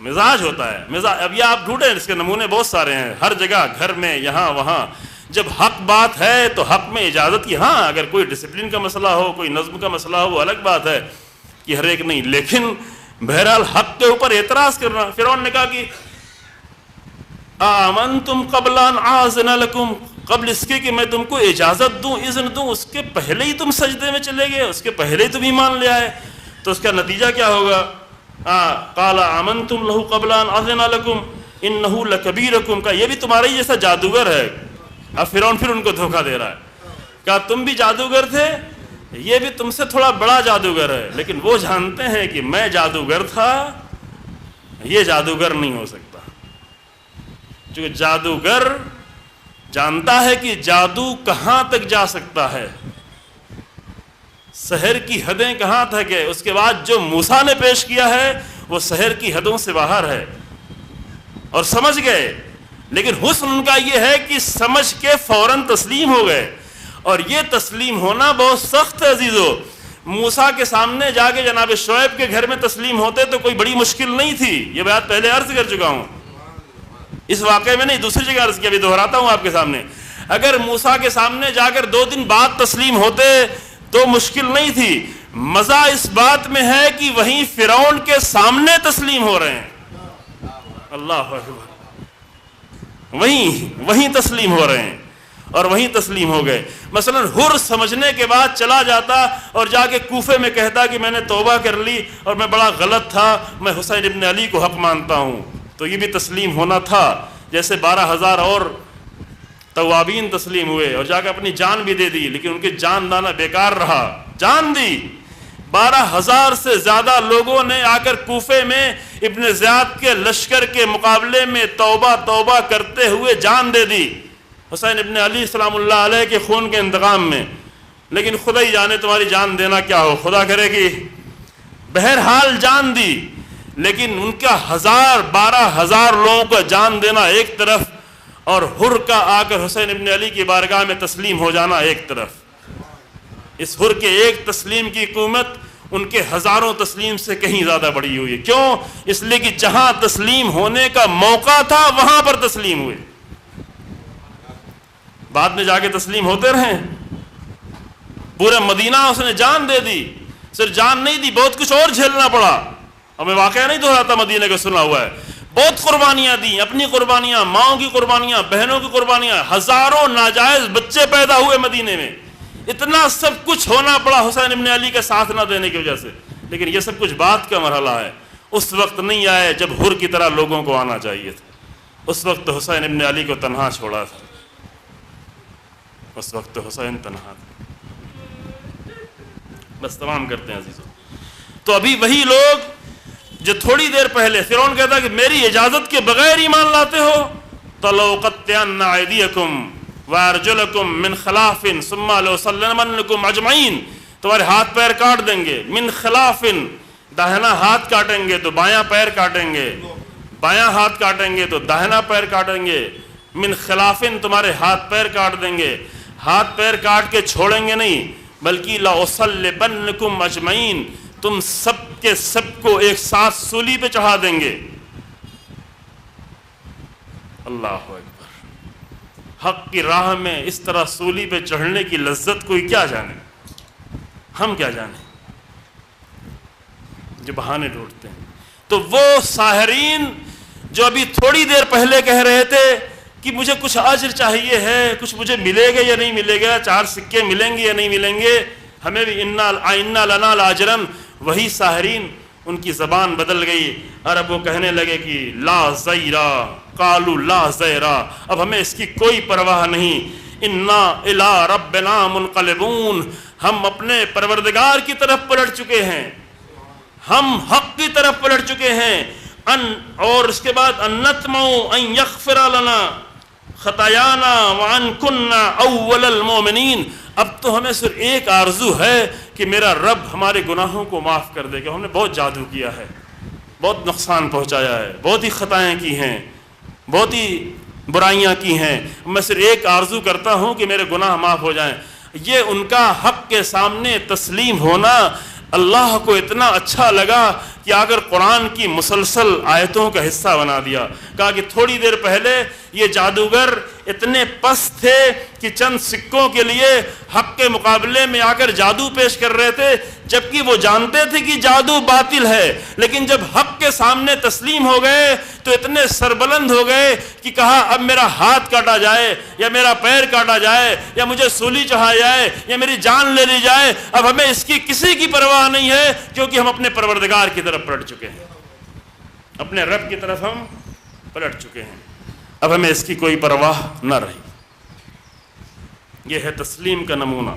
مزاج ہوتا ہے مزاج. اب یہ آپ ڈھونڈیں، اس کے نمونے بہت سارے ہیں ہر جگہ، گھر میں، یہاں وہاں. جب حق بات ہے تو حق میں اجازت کی، ہاں اگر کوئی ڈسپلن کا مسئلہ ہو، کوئی نظم کا مسئلہ ہو، وہ الگ بات ہے کہ ہر ایک نہیں، لیکن بہرحال حق کے اوپر اعتراض کرنا. فرعون نے کہا کہ آمنتم قبل ان آذن لکم، قبل اس کے کہ میں تم کو اجازت دوں، اذن دوں، اس کے پہلے ہی تم سجدے میں چلے گئے، اس کے پہلے ہی تم ایمان لے آئے، تو اس کا نتیجہ کیا ہوگا؟ قال آمنتم لہ قبل ان آذن لکم انہ لکبیرکم، کا یہ بھی تمہارے ہی جیسا جادوگر ہے. اب فرعون پھر ان کو دھوکہ دے رہا ہے، کہا تم بھی جادوگر تھے، یہ بھی تم سے تھوڑا بڑا جادوگر ہے، لیکن وہ جانتے ہیں کہ میں جادوگر تھا، یہ جادوگر نہیں ہو سکتا. جو جادوگر جانتا ہے کہ جادو کہاں تک جا سکتا ہے، سحر کی حدیں کہاں تک ہے. اس کے بعد جو موسیٰ نے پیش کیا ہے وہ سحر کی حدوں سے باہر ہے، اور سمجھ گئے. لیکن حسن ان کا یہ ہے کہ سمجھ کے فوراً تسلیم ہو گئے، اور یہ تسلیم ہونا بہت سخت ہے عزیزو. موسیٰ کے سامنے جا کے جناب شعیب کے گھر میں تسلیم ہوتے تو کوئی بڑی مشکل نہیں تھی. یہ بات پہلے عرض کر چکا ہوں، اس واقعے میں نہیں، دوسری جگہ عرض کیا، ابھی دہراتا ہوں آپ کے سامنے. اگر موسیٰ کے سامنے جا کر 2 دن بعد تسلیم ہوتے تو مشکل نہیں تھی. مزہ اس بات میں ہے کہ وہیں فرعون کے سامنے تسلیم ہو رہے ہیں. اللہ اکبر، وہیں تسلیم ہو رہے ہیں، اور وہیں تسلیم ہو گئے. مثلا حر سمجھنے کے بعد چلا جاتا اور جا کے کوفے میں کہتا کہ میں نے توبہ کر لی اور میں بڑا غلط تھا، میں حسین ابن علی کو حق مانتا ہوں، تو یہ بھی تسلیم ہونا تھا. جیسے 12,000 اور توابین تسلیم ہوئے اور جا کے اپنی جان بھی دے دی، لیکن ان کی جان دانا بیکار رہا، جان دی. 12,000 سے زیادہ لوگوں نے آ کر کوفے میں ابن زیاد کے لشکر کے مقابلے میں توبہ کرتے ہوئے جان دے دی حسین ابن علی سلام اللہ علیہ کے خون کے انتقام میں. لیکن خدا ہی جانے تمہاری جان دینا کیا ہو، خدا کرے گی. بہرحال جان دی، لیکن ان کا 12,000 لوگوں کا جان دینا ایک طرف، اور حر کا آ کر حسین ابن علی کی بارگاہ میں تسلیم ہو جانا ایک طرف. اس حر کے ایک تسلیم کی قیمت ان کے ہزاروں تسلیم سے کہیں زیادہ بڑی ہوئی. کیوں؟ اس لیے کہ جہاں تسلیم ہونے کا موقع تھا وہاں پر تسلیم ہوئے. بعد میں جا کے تسلیم ہوتے رہے. پورے مدینہ اس نے جان دے دی، صرف جان نہیں دی، بہت کچھ اور جھیلنا پڑا. اور میں واقعہ نہیں دہراتا، مدینہ کا سنا ہوا ہے. بہت قربانیاں دی، اپنی قربانیاں، ماؤں کی قربانیاں، بہنوں کی قربانیاں، ہزاروں ناجائز بچے پیدا ہوئے مدینے میں. اتنا سب کچھ ہونا پڑا حسین ابن علی کا ساتھ نہ دینے کی وجہ سے. لیکن یہ سب کچھ بات کا مرحلہ ہے، اس وقت نہیں آئے جب حر کی طرح لوگوں کو آنا چاہیے تھا. اس وقت حسین ابن علی کو تنہا چھوڑا تھا، اس وقت حسین تنہا تھا. بس تمام کرتے ہیں عزیزوں. تو ابھی وہی لوگ جو تھوڑی دیر پہلے فرعون کہتا کہ میری اجازت کے بغیر ایمان لاتے ہو، تَلَوْقَطِّعَنَّ أَيْدِيَكُمْ وَأَرْجُلَكُمْ مِنْ خِلَافٍ ثُمَّ لَأُصَلِّبَنَّكُمْ أَجْمَعِينَ، تمہارے ہاتھ پیر کاٹ دیں گے. من خلافن، داہنا ہاتھ کاٹیں گے تو بایاں پیر کاٹیں گے، بایاں ہاتھ کاٹیں گے تو داہنا پیر کاٹیں گے. من خلافن، تمہارے ہاتھ پیر کاٹ دیں گے. ہاتھ پیر کاٹ کے چھوڑیں گے نہیں، بلکہ لَأُصَلِّبَنَّكُمْ أَجْمَعِينَ، تم سب کے سب کو ایک ساتھ سولی پہ چڑھا دیں گے. اللہ اکبر. حق کی راہ میں اس طرح سولی پہ چڑھنے کی لذت کوئی کیا جانے، ہم کیا جانے جو بہانے ڈھونڈتے ہیں. تو وہ ساحرین جو ابھی تھوڑی دیر پہلے کہہ رہے تھے کہ مجھے کچھ اجر چاہیے ہے، کچھ مجھے ملے گا یا نہیں ملے گا، 4 سکے ملیں گے یا نہیں ملیں گے، ہمیں بھی انا لنا لاجرن، وہی ساحرین ان کی زبان بدل گئی، عرب وہ کہنے لگے کہ لا زیرا قالوا لا زیرا، اب ہمیں اس کی کوئی پرواہ نہیں، انا الی ربنا منقلبون، ہم اپنے پروردگار کی طرف پلٹ چکے ہیں، ہم حق کی طرف پلٹ چکے ہیں، اور اس کے بعد ان نطمع ان یغفر لنا خطایانا وان کننا اول المؤمنین، اب تو ہمیں صرف ایک آرزو ہے کہ میرا رب ہمارے گناہوں کو معاف کر دے، کہ ہم نے بہت جادو کیا ہے، بہت نقصان پہنچایا ہے، بہت ہی خطائیں کی ہیں، بہت ہی برائیاں کی ہیں، میں صرف ایک آرزو کرتا ہوں کہ میرے گناہ معاف ہو جائیں۔ یہ ان کا حق کے سامنے تسلیم ہونا اللہ کو اتنا اچھا لگا کہ اگر قرآن کی مسلسل آیتوں کا حصہ بنا دیا، کہا کہ تھوڑی دیر پہلے یہ جادوگر اتنے پست تھے کہ چند سکوں کے لیے حق کے مقابلے میں آ کر جادو پیش کر رہے تھے، جبکہ وہ جانتے تھے کہ جادو باطل ہے، لیکن جب حق کے سامنے تسلیم ہو گئے تو اتنے سربلند ہو گئے کہ کہا اب میرا ہاتھ کاٹا جائے یا میرا پیر کاٹا جائے یا مجھے سولی چڑھایا جائے یا میری جان لے لی جائے، اب ہمیں اس کی کسی کی پرواہ نہیں ہے، کیونکہ ہم اپنے پروردگار کی طرف پلٹ چکے ہیں، اپنے رب کی طرف ہم پلٹ چکے ہیں، اب ہمیں اس کی کوئی پرواہ نہ رہی۔ یہ ہے تسلیم کا نمونہ،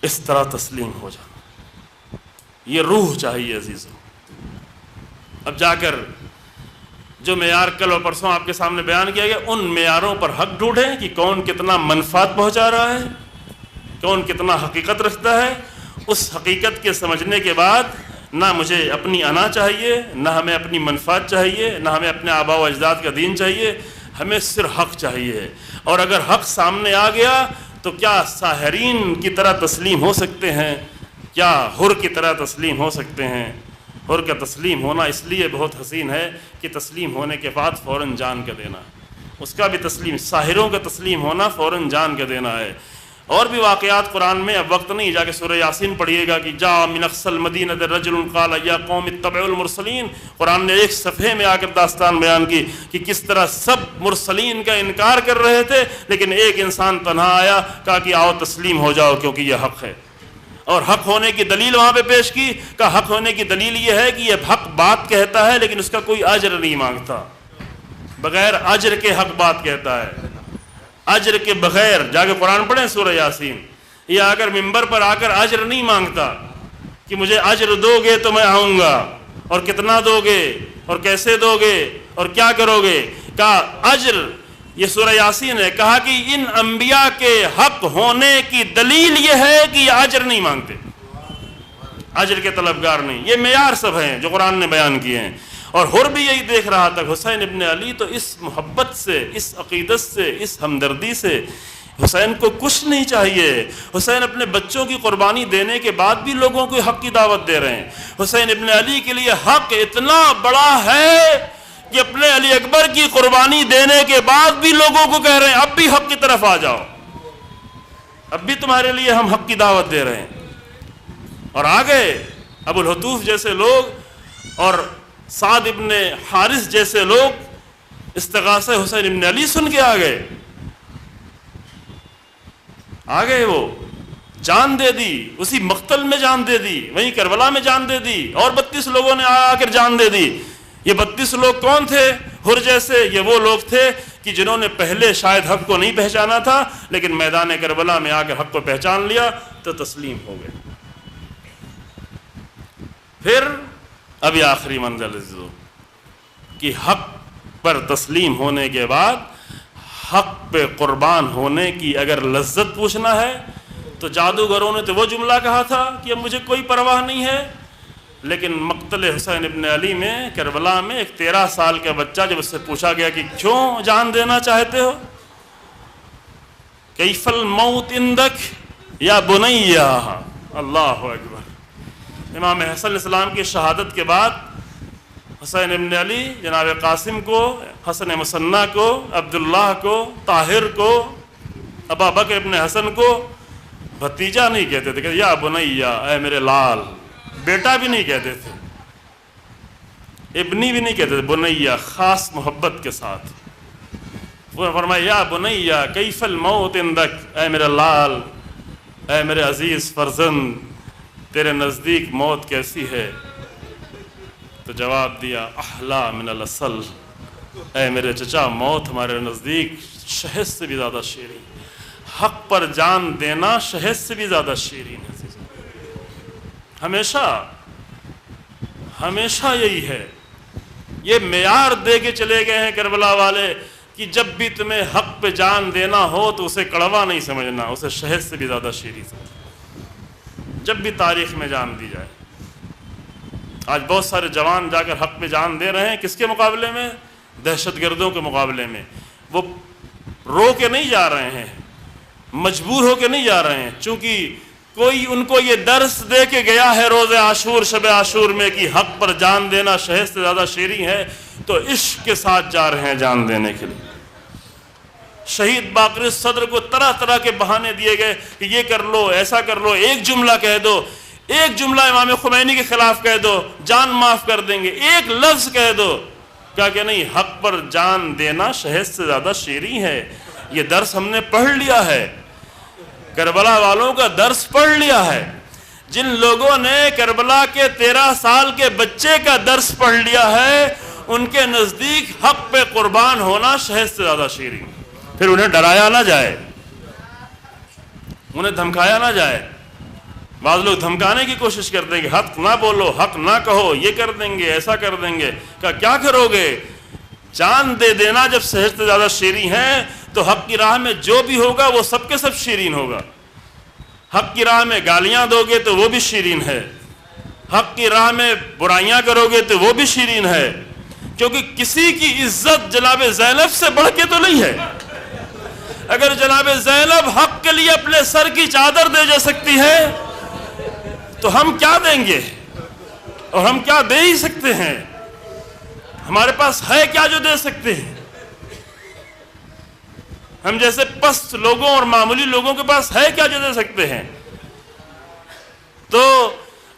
اس طرح تسلیم ہو جانا، یہ روح چاہیے عزیزوں۔ اب جا کر جو معیار کل اور پرسوں آپ کے سامنے بیان کیا گیا، ان معیاروں پر حق ڈھونڈیں کہ کون کتنا منفعت پہنچا رہا ہے، کون کتنا حقیقت رکھتا ہے۔ اس حقیقت کے سمجھنے کے بعد نہ مجھے اپنی انا چاہیے، نہ ہمیں اپنی منفعت چاہیے، نہ ہمیں اپنے آباء و اجداد کا دین چاہیے، ہمیں صرف حق چاہیے۔ اور اگر حق سامنے آ گیا تو کیا ساحرین کی طرح تسلیم ہو سکتے ہیں، کیا حر کی طرح تسلیم ہو سکتے ہیں؟ حر کا تسلیم ہونا اس لیے بہت حسین ہے کہ تسلیم ہونے کے بعد فوراً جان کا دینا، اس کا بھی تسلیم، ساحروں کا تسلیم ہونا فوراً جان کا دینا ہے۔ اور بھی واقعات قرآن میں، اب وقت نہیں، جا کے سورہ یاسین پڑھیے گا کہ جاء من اقصى المدینۃ رجل قال یا قوم اتبعوا المرسلین، قرآن نے ایک صفحے میں آ کر داستان بیان کی کہ کس طرح سب مرسلین کا انکار کر رہے تھے، لیکن ایک انسان تنہا آیا، کہا کہ آؤ تسلیم ہو جاؤ کیونکہ یہ حق ہے، اور حق ہونے کی دلیل وہاں پہ پیش کی۔ کہا حق ہونے کی دلیل یہ ہے کہ یہ حق بات کہتا ہے لیکن اس کا کوئی اجر نہیں مانگتا، بغیر اجر کے حق بات کہتا ہے، اجر کے بغیر۔ جا کے قرآن پڑھیں سورہ یاسین، یہ اگر ممبر پر آ کر اجر نہیں مانگتا کہ مجھے اجر دو گے تو میں آؤں گا، اور کتنا دو گے اور کیسے دو گے اور کیا کرو گے، کہا اجر، یہ سورہ یاسین ہے، کہا کہ ان انبیاء کے حق ہونے کی دلیل یہ ہے کہ یہ اجر نہیں مانگتے، اجر کے طلبگار نہیں۔ یہ معیار سب ہیں جو قرآن نے بیان کیے ہیں۔ اور حر بھی یہی دیکھ رہا تھا، حسین ابن علی تو اس محبت سے، اس عقیدت سے، اس ہمدردی سے، حسین کو کچھ نہیں چاہیے، حسین اپنے بچوں کی قربانی دینے کے بعد بھی لوگوں کو حق کی دعوت دے رہے ہیں۔ حسین ابن علی کے لیے حق اتنا بڑا ہے کہ اپنے علی اکبر کی قربانی دینے کے بعد بھی لوگوں کو کہہ رہے ہیں اب بھی حق کی طرف آ جاؤ، اب بھی تمہارے لیے ہم حق کی دعوت دے رہے ہیں۔ اور آگے ابو الحتوف جیسے لوگ اور سعد ابن حارث جیسے لوگ استغاثہ حسین ابن علی سن کے آ گئے، وہ جان دے دی، اسی مقتل میں جان دے دی، وہیں کربلا میں جان دے دی، اور 32 لوگوں نے آ کر جان دے دی۔ یہ 32 لوگ کون تھے؟ حر جیسے، یہ وہ لوگ تھے کہ جنہوں نے پہلے شاید حق کو نہیں پہچانا تھا، لیکن میدان کربلا میں آ کر حق کو پہچان لیا تو تسلیم ہو گئے۔ پھر اب یہ آخری منزل عزیزو کہ حق پر تسلیم ہونے کے بعد حق پہ قربان ہونے کی اگر لذت پوچھنا ہے تو جادوگروں نے تو وہ جملہ کہا تھا کہ اب مجھے کوئی پرواہ نہیں ہے، لیکن مقتل حسین ابن علی میں کربلا میں ایک 13 سال کا بچہ جب اس سے پوچھا گیا کہ کیوں جان دینا چاہتے ہو، کیف الموت عندک یا بنی، اللہ اکبر۔ امام حسن علیہ السلام کی شہادت کے بعد حسین ابن علی جناب قاسم کو، حسن مثنیٰ کو، عبداللہ کو، طاہر کو، ابا بکر ابن حسن کو بھتیجا نہیں کہتے تھے، یا بنیا، اے میرے لال، بیٹا بھی نہیں کہتے تھے، ابنی بھی نہیں کہتے تھے، بنیا، خاص محبت کے ساتھ۔ وہ فرمایا یا بنیا کیف الموت عندک، اے میرے لال، اے میرے عزیز فرزند، تیرے نزدیک موت کیسی ہے؟ تو جواب دیا احلا من العسل، اے میرے چچا موت ہمارے نزدیک شہد سے بھی زیادہ شیرین، حق پر جان دینا شہد سے بھی زیادہ شیرین ہے۔ ہمیشہ یہی ہے، یہ معیار دے کے چلے گئے ہیں کربلا والے کہ جب بھی تمہیں حق پہ جان دینا ہو تو اسے کڑوا نہیں سمجھنا، اسے شہد سے بھی زیادہ شیریں سمجھنا، جب بھی تاریخ میں جان دی جائے۔ آج بہت سارے جوان جا کر حق پہ جان دے رہے ہیں، کس کے مقابلے میں؟ دہشت گردوں کے مقابلے میں۔ وہ رو کے نہیں جا رہے ہیں، مجبور ہو کے نہیں جا رہے ہیں، چونکہ کوئی ان کو یہ درس دے کے گیا ہے روز عاشور، شب عاشور میں کہ حق پر جان دینا شہد سے زیادہ شیریں ہے، تو عشق کے ساتھ جا رہے ہیں جان دینے کے لیے۔ شہید باقر صدر کو طرح طرح کے بہانے دیے گئے کہ یہ کر لو، ایسا کر لو، ایک جملہ کہہ دو، ایک جملہ امام خمینی کے خلاف کہہ دو، جان معاف کر دیں گے، ایک لفظ کہہ دو، کہا کہ نہیں، حق پر جان دینا شہد سے زیادہ شیریں ہے۔ یہ درس ہم نے پڑھ لیا ہے، کربلا والوں کا درس پڑھ لیا ہے۔ جن لوگوں نے کربلا کے 13 سال کے بچے کا درس پڑھ لیا ہے، ان کے نزدیک حق پہ قربان ہونا شہد سے زیادہ شیریں۔ پھر انہیں ڈرایا نہ جائے، انہیں دھمکایا نہ جائے۔ بعض لوگ دھمکانے کی کوشش کرتے ہیں کہ حق نہ بولو، حق نہ کہو، یہ کر دیں گے، ایسا کر دیں گے۔ کہا کیا کرو گے؟ جان دے دینا جب شہد سے زیادہ شیریں ہے تو حق کی راہ میں جو بھی ہوگا وہ سب کے سب شیرین ہوگا۔ حق کی راہ میں گالیاں دو گے تو وہ بھی شیرین ہے، حق کی راہ میں برائیاں کرو گے تو وہ بھی شیرین ہے، کیونکہ کسی کی عزت جناب زینب سے بڑھ کے تو نہیں ہے۔ اگر جناب زینب حق کے لیے اپنے سر کی چادر دے جا سکتی ہے تو ہم کیا دیں گے؟ اور ہم کیا دے ہی سکتے ہیں؟ ہمارے پاس ہے کیا جو دے سکتے ہیں؟ ہم جیسے پست لوگوں اور معمولی لوگوں کے پاس ہے کیا جو دے سکتے ہیں؟ تو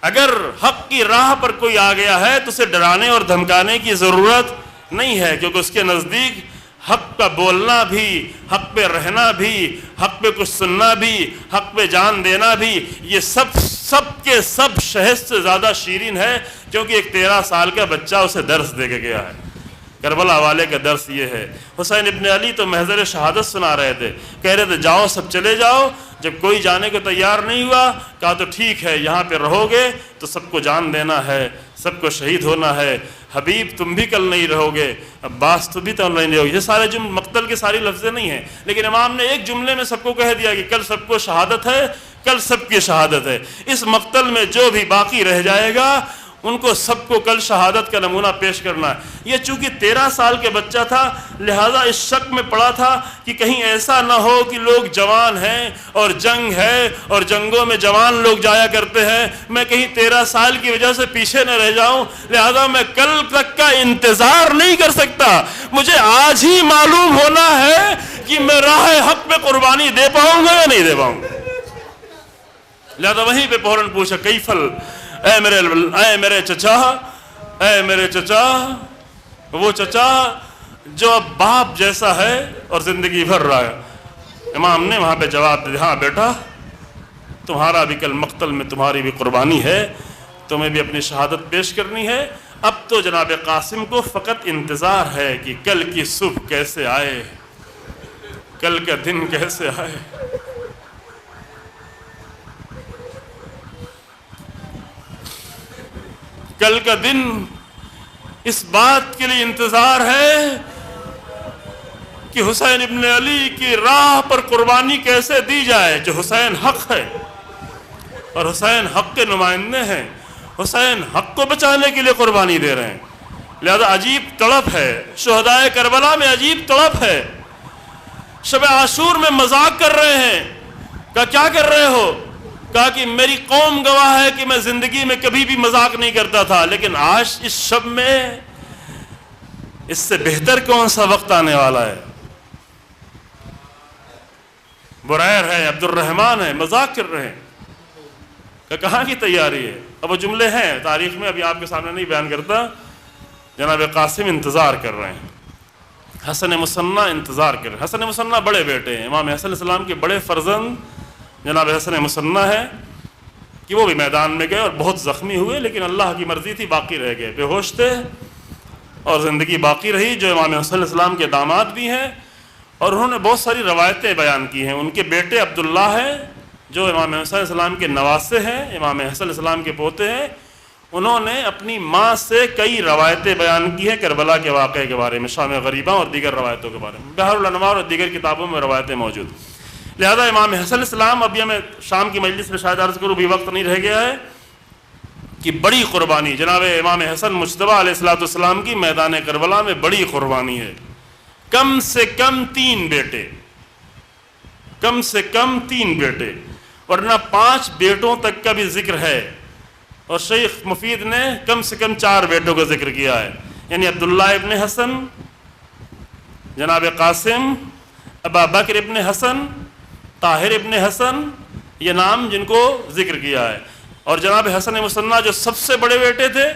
اگر حق کی راہ پر کوئی آ گیا ہے تو اسے ڈرانے اور دھمکانے کی ضرورت نہیں ہے، کیونکہ اس کے نزدیک حق کا بولنا بھی، حق پہ رہنا بھی، حق پہ کچھ سننا بھی، حق پہ جان دینا بھی، یہ سب کے سب شہد سے زیادہ شیرین ہے، کیونکہ ایک 13 سال کا بچہ اسے درس دے کے گیا ہے۔ کربلا والے کا درس یہ ہے۔ حسین ابن علی تو محضر شہادت سنا رہے تھے، کہہ رہے تھے جاؤ سب چلے جاؤ۔ جب کوئی جانے کو تیار نہیں ہوا، کہا تو ٹھیک ہے، یہاں پہ رہو گے تو سب کو جان دینا ہے، سب کو شہید ہونا ہے۔ حبیب تم بھی کل نہیں رہو گے، عباس تم بھی تو نہیں رہو گے۔ یہ سارے مقتل کے ساری لفظیں نہیں ہیں، لیکن امام نے ایک جملے میں سب کو کہہ دیا کہ کل سب کو شہادت ہے، کل سب کی شہادت ہے۔ اس مقتل میں جو بھی باقی رہ جائے گا ان کو سب کو کل شہادت کا نمونہ پیش کرنا ہے۔ یہ چونکہ 13 سال کے بچہ تھا، لہذا اس شک میں پڑا تھا کہ کہیں ایسا نہ ہو کہ لوگ جوان ہیں اور جنگ ہے اور جنگوں میں جوان لوگ جایا کرتے ہیں، میں کہیں 13 سال کی وجہ سے پیچھے نہ رہ جاؤں، لہذا میں کل تک کا انتظار نہیں کر سکتا، مجھے آج ہی معلوم ہونا ہے کہ میں راہ حق پہ قربانی دے پاؤں گا یا نہیں دے پاؤں گا۔ لہذا وہیں پہ فوراً پوچھا کیفل، اے میرے چچا، وہ چچا جو اب باپ جیسا ہے اور زندگی بھر رہا ہے۔ امام نے وہاں پہ جواب دیا، ہاں بیٹا، تمہارا بھی کل مقتل میں تمہاری بھی قربانی ہے، تمہیں بھی اپنی شہادت پیش کرنی ہے۔ اب تو جناب قاسم کو فقط انتظار ہے کہ کل کی صبح کیسے آئے، کل کا دن کیسے آئے۔ کل کا دن اس بات کے لیے انتظار ہے کہ حسین ابن علی کی راہ پر قربانی کیسے دی جائے، جو حسین حق ہے اور حسین حق کے نمائندے ہیں، حسین حق کو بچانے کے لیے قربانی دے رہے ہیں۔ لہذا عجیب تڑپ ہے، شہدائے کربلا میں عجیب تڑپ ہے۔ شب عاشور میں مذاق کر رہے ہیں، کہا کیا کر رہے ہو؟ کہا کہ میری قوم گواہ ہے کہ میں زندگی میں کبھی بھی مذاق نہیں کرتا تھا، لیکن آج اس شب میں اس سے بہتر کون سا وقت آنے والا ہے۔ برائر ہے، عبد الرحمن ہے، مذاق کر رہے ہیں۔ کہ کہاں کی تیاری ہے؟ اب وہ جملے ہیں تاریخ میں، ابھی آپ کے سامنے نہیں بیان کرتا۔ جناب قاسم انتظار کر رہے ہیں، حسن مثنیٰ انتظار کر رہے ہیں۔ حسن مثنیٰ بڑے بیٹے ہیں، امام حسن علیہ السلام کے بڑے فرزند جناب حسن مثنیٰ ہے، کہ وہ بھی میدان میں گئے اور بہت زخمی ہوئے، لیکن اللہ کی مرضی تھی، باقی رہ گئے، بے ہوش تھے اور زندگی باقی رہی، جو امام حسن علیہ السلام کے داماد بھی ہیں، اور انہوں نے بہت ساری روایتیں بیان کی ہیں۔ ان کے بیٹے عبداللہ ہیں جو امام حسن علیہ السلام کے نواسے ہیں، امام حسن علیہ السلام کے پوتے ہیں، انہوں نے اپنی ماں سے کئی روایتیں بیان کی ہیں کربلا کے واقعے کے بارے میں، شام غریبہ اور دیگر روایتوں کے بارے میں، بحر الانوار اور دیگر کتابوں میں روایتیں موجود۔ لہذا امام حسن علیہ السلام، ابھی میں شام کی مجلس میں شاید عرض کروں، بھی وقت نہیں رہ گیا ہے، کہ بڑی قربانی جناب امام حسن مجتبیٰ علیہ السلام کی میدان کربلا میں بڑی قربانی ہے۔ کم سے کم 3 بیٹے، کم سے کم 3 بیٹے، ورنہ 5 بیٹوں تک کا بھی ذکر ہے، اور شیخ مفید نے کم سے کم 4 بیٹوں کا ذکر کیا ہے، یعنی عبداللہ ابن حسن، جناب قاسم، ابا بکر ابن حسن، طاہر ابن حسن، یہ نام جن کو ذکر کیا ہے، اور جناب حسن مثنیٰ جو سب سے بڑے بیٹے تھے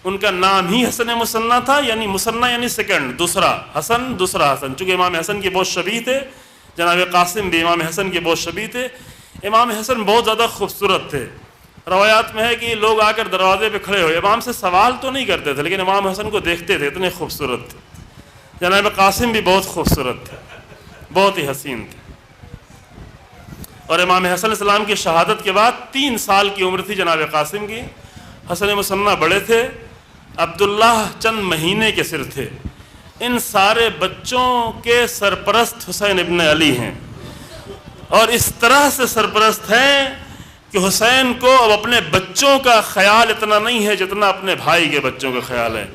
ان کا نام ہی حسن مثنیٰ تھا، یعنی مثنیٰ یعنی سیکنڈ، دوسرا حسن، دوسرا حسن، چونکہ امام حسن کے بہت شبیہ تھے، جناب قاسم بھی امام حسن کے بہت شبیہ تھے۔ امام حسن بہت زیادہ خوبصورت تھے، روایات میں ہے کہ لوگ آ کر دروازے پہ کھڑے ہوئے، امام سے سوال تو نہیں کرتے تھے لیکن امام حسن کو دیکھتے تھے، اتنے خوبصورت تھے۔ جناب قاسم بھی بہت خوبصورت تھے، بہت ہی حسین تھے، اور امام حسن علیہ السلام کی شہادت کے بعد 3 سال کی عمر تھی جناب قاسم کی۔ حسن مثنیٰ بڑے تھے، عبداللہ چند مہینے کے سر تھے۔ ان سارے بچوں کے سرپرست حسین ابن علی ہیں، اور اس طرح سے سرپرست ہیں کہ حسین کو اب اپنے بچوں کا خیال اتنا نہیں ہے جتنا اپنے بھائی کے بچوں کا خیال ہے۔